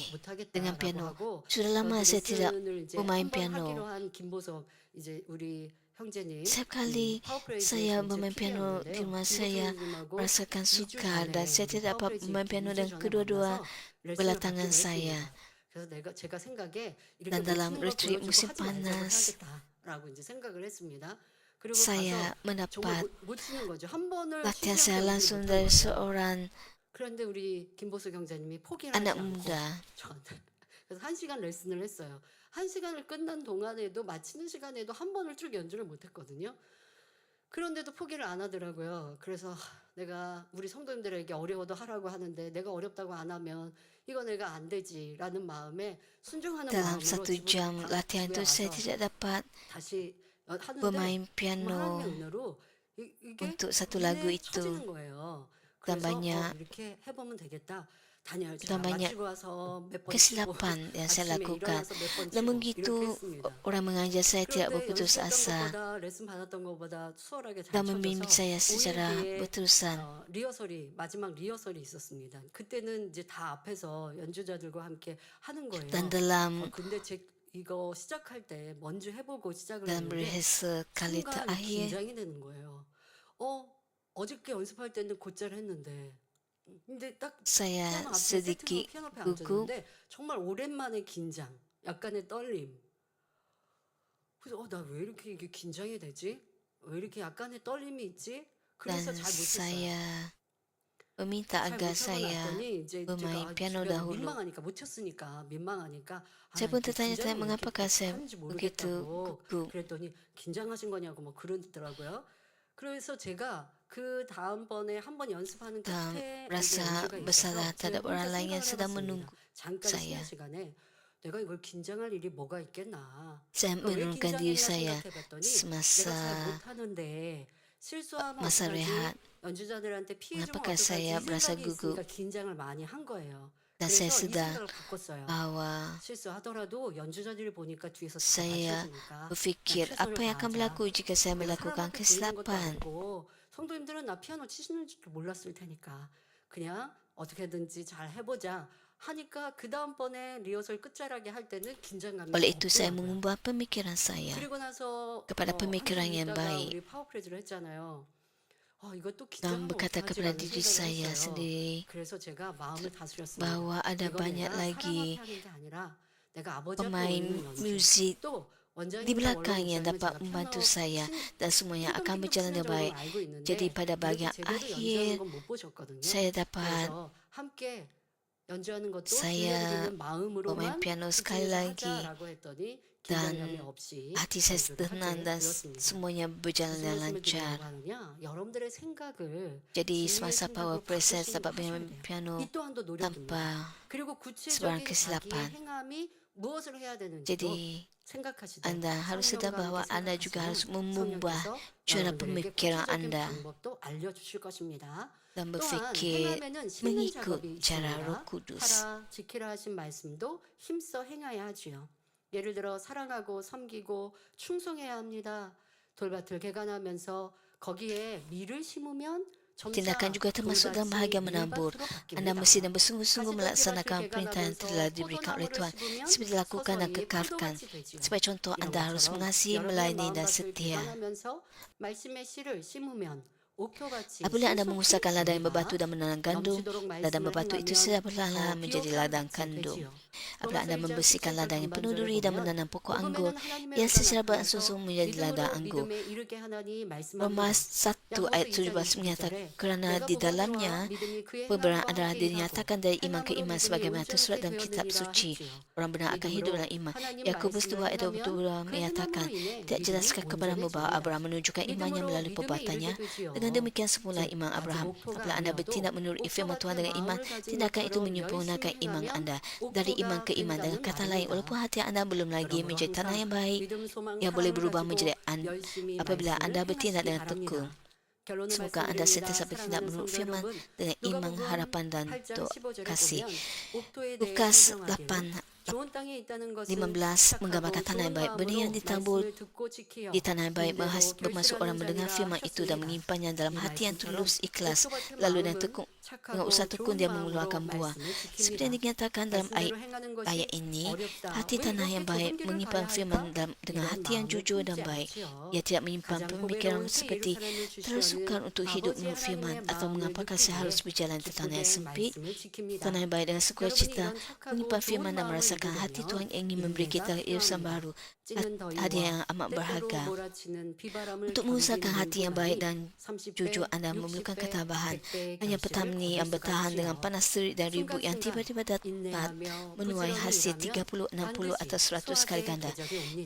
dengan 못하겠다라고 piano. 하고 Sudah lama saya tidak 레슨을 이제 bermain 한 번 하기로 piano. 한 김보섭 이제 우리 형제님 Setiap kali saya 파워프레이즈에서 이제 bermain piano di PD였는데요. rumah 김보섭 saya 형님하고 merasakan 2주 sukar 전에 dan saya 우리 tidak dapat 파워프레이즈 bermain 있기 piano 2주 dan 전에 kedua-dua 만나서 레슨을 belakangan 받기로 saya. 했습니다. 그래서 제가 생각에 이렇게 Dan 못 dalam 치는 걸 retreat 보여주고 musim 하지 말자고 panas, 해야겠다라고 이제 생각을 했습니다. 그리고 saya 가서 정말 mendapat 못 치는 거죠. 한 번을 latihan 실제로 saya 연주를 langsung 못한 dari 거예요. seorang 그런데 우리 김보수 경자님이 포기를 하지 anak 않고 muda. 저한테 그래서 1시간 레슨을 했어요. 1시간을 끝난 동안에도 마치는 시간에도 한 번을 쭉 연주를 못했거든요. 그런데도 포기를 안 하더라고요. 그래서 내가 우리 성도님들에게 어려워도 하라고 하는데 내가 어렵다고 안 하면 이거 내가 안 되지라는 마음에 순종하는 Dalam 마음으로 1 jam latihan 집에 itu saya 와서 tidak dapat 다시 하는데 bermain 정말 piano 하나님의 은혜로 이게 untuk satu lagu 눈에 itu. 쳐지는 거예요. Dan 그래서 banyak 이렇게 해보면 되겠다. 다니엘 dan banyak 마치고 와서 몇 번 치고 kesilapan yang saya 아침에 lakukan. 일어나서 몇 번 Namun 치고 이렇게 begitu 했습니다. orang mengajar saya tidak 그런데 berputus 연습했던 asa 것보다 레슨 받았던 것보다 수월하게 잘 dan membimbing 쳐져서 saya 5일 secara 뒤에 berterusan. 리허설이 마지막 리허설이 있었습니다. 그때는 이제 다 앞에서 연주자들과 함께 하는 거예요. Dan dalam 근데 이거 시작할 때 먼저 해보고 시작을 dalam 했는데 rehearsal kali 순간 terakhir, 긴장이 되는 거예요. 어저께 연습할 때는 곧잘 했는데 근데 딱 saya 피아노 앞에 sedikit 피아노 앞에 gugup 앉았는데 정말 오랜만에 긴장, 약간의 떨림. 그래서 나 왜 이렇게 이게 긴장이 되지? 왜 이렇게 약간의 떨림이 있지? 그래서 dan 잘 못했어요. saya meminta 잘 agar 못하고 saya 났더니 이제 bermain 제가 piano 주변에 dahulu. 민망하니까 못 쳤으니까 민망하니까 Saya 나 pun 이렇게 tertanya-tanya 긴장이 왜 이렇게 mengapakah saya 하는지 begitu 모르겠다고 gugup. 그랬더니 긴장하신 거냐고 뭐 그러더라고요. 그래서 제가 그 다음번에 한번 연습하는 Dan 끝에 rasa bersalah terhadap orang lain yang sedang menunggu 잠깐 saya. 쉬는 시간에 내가 이걸 긴장할 일이 뭐가 있겠나. Saya 왜 menurunkan diri 긴장했나 saya 생각해봤더니 내가 잘 semasa 못하는데 실수하면 masa 어떡하지? rehat 연주자들한테 피해 주면 mengapakah 어떡하지? saya berasa 생각이 있으니까 gugup 긴장을 많이 한 거예요. dan saya 그래서 이 sedar 생각을 바꿨어요. bahwa 실수하더라도 연주자들을 보니까 뒤에서 다 saya 받쳐주니까 berfikir 최선을 apa yang akan 다하자. berlaku jika saya 내가 melakukan 사람한테 보이는 것도 kesilapan. 아니고 성도님들은 나 피아노 치시는 줄도 몰랐을 테니까 그냥 어떻게든지 잘 해보자 하니까 그 다음번에 리허설 끝자락에 할 때는 긴장감이 Oleh itu saya 없더라고요. mengubah pemikiran saya 그리고 나서 kepada pemikiran 한참 yang 있다가 baik 우리 파워프레즈를 했잖아요. 이것도 dan 긴장하면 berkata 어떡하지라는 kepada diri 생각을 saya 했어요. sendiri 그래서 제가 마음을 다스렸습니다. bahwa ada 이거 banyak 내가 lagi 사람한테 하는 게 아니라 내가 아버지 앞에 pemain 올리는 연주. muzik 또 di 원장님과 belakang yang 원로님은 dapat 제가 membantu 피아노 saya dan semuanya akan 띵동띵동 berjalan 치는 dengan baik. 정도는 알고 있는데 Jadi pada 이렇게 bahagian 제대로 연주하는 akhir 건 못 보셨거든요. saya dapat 그래서 함께 연주하는 것도 saya 들려드리는 bermain 마음으로만 piano sekali 집중해서 lagi 하자라고 했더니 dan 긴장감이 없이 hati saya 연주를 tenang 하게 dan 되었습니다. semuanya berjalan 무슨 dengan 말씀을 lancar. 드리려고 하느냐? 여러분들의 생각을 Jadi 진리의 semasa power 생각으로 process 바꾸시고 dapat 하셔야 bermain 돼요. piano 이 또한도 노력입니다. tanpa 그리고 sebarang 구체적인 자기의 kesilapan. 행함이 무엇을 해야 되는지도 Jadi 생각하시되 Anda harus sedar 성령과 bahwa 함께 Anda juga harus 생각하시면 mengubah 성령께서 cara 여러분들에게 pemikiran 구체적인 Anda 방법도 알려주실 것입니다. dan 또한 berfikir 행함에는 심는 mengikut 작업이 cara Roh 있습니다. Kudus. 하라 지키라 하신 말씀도 힘써 행하여야 하지요. 예를 들어 사랑하고 섬기고 충성해야 합니다. 돌밭을 개간하면서 거기에 밀을 심으면 Tindakan juga termasuk dalam bahagian menabur. Anda mesti dan bersungguh-sungguh melaksanakan perintah yang telah diberikan oleh Tuhan seperti dilakukan dan kekalkan. Sebagai contoh, Anda harus mengasihi, melayani dan setia. 말씀의 씨를 심으면 Apabila anda mengusahakan ladang yang berbatu dan menanam gandum, ladang berbatu itu secara perlahan menjadi ladang gandum. Apabila anda membersihkan ladang yang penuh duri dan menanam pokok anggur, ia secara berangsur-angsur menjadi ladang anggur. Roma 1 ayat 17 menyatakan kerana di dalamnya perbendaharaan adalah dinyatakan dari iman ke iman sebagaimana tersurat dalam kitab suci. Orang benar akan hidup dalam iman. Yakobus 2 ayat 22 menyatakan, tidak jelaskah kepadamu bahawa Abraham menunjukkan imannya melalui perbuatannya? Dengan demikian semula iman Abraham. Apabila anda bertindak menurut firman Tuhan dengan iman, tindakan itu menyempurnakan iman anda. Dari iman ke iman, dengan kata lain, walaupun hati anda belum lagi menjadi tanah yang baik, ia boleh berubah menjadi apabila anda bertindak dengan tekun. Semoga anda sentiasa bertindak menurut firman dengan iman, harapan dan kasih. Lukas 8:15 menggambarkan tanah yang baik. Benih yang ditabur di tanah yang baik bermaksud orang mendengar firman itu dan menyimpannya dalam hati yang tulus, ikhlas. Lalu dengan usaha tekun dia mengeluarkan buah. Seperti yang dinyatakan dalam ayat ini, hati tanah yang baik menyimpan firman dengan hati yang jujur dan baik. Ia tidak menyimpan pemikiran seperti tersukan untuk hidup menurut firman atau mengapakan saya harus berjalan di tanah yang sempit. Tanah yang baik dengan sukacita menyimpan firman dan merasakan hati Tuhan yang ingin memberi kita irisan baru, hadiah yang amat berharga. Untuk mengusahakan hati yang baik dan jujur, anda memerlukan ketabahan. Hanya petani yang bertahan dengan panas terik dan ribut yang tiba-tiba dapat menuai hasil 30, 60 atau 100 kali ganda.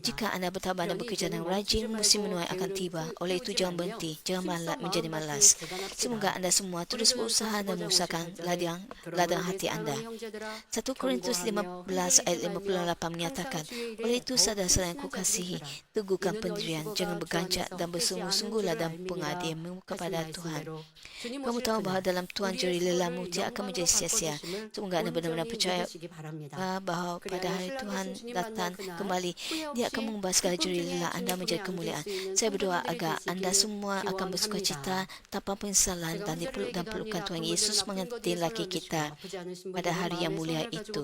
Jika anda bertabah dan bekerja dengan rajin, musim menuai akan tiba. Oleh itu jangan berhenti, jangan menjadi malas. Semoga anda semua terus berusaha dan mengusahakan ladang hati anda. 1 Korintus 15 ayat 58 menyatakan, oleh itu saudara-saudara yang kukasihi, teguhkan pendirian, jangan berganjak dan bersungguh-sungguhlah dalam pengabdianmu kepada Tuhan. Kamu tahu bahawa dalam Tuhan jerih lelahmu tidak akan menjadi sia-sia. Semoga anda benar-benar percaya bahawa pada hari Tuhan datang kembali, dia akan mengubah segala jerih lelah anda menjadi kemuliaan. Saya berdoa agar anda semua akan bersukacita tanpa penyesalan dan dipeluk dan pelukan Tuhan Yesus mengantin laki kita pada hari yang mulia itu.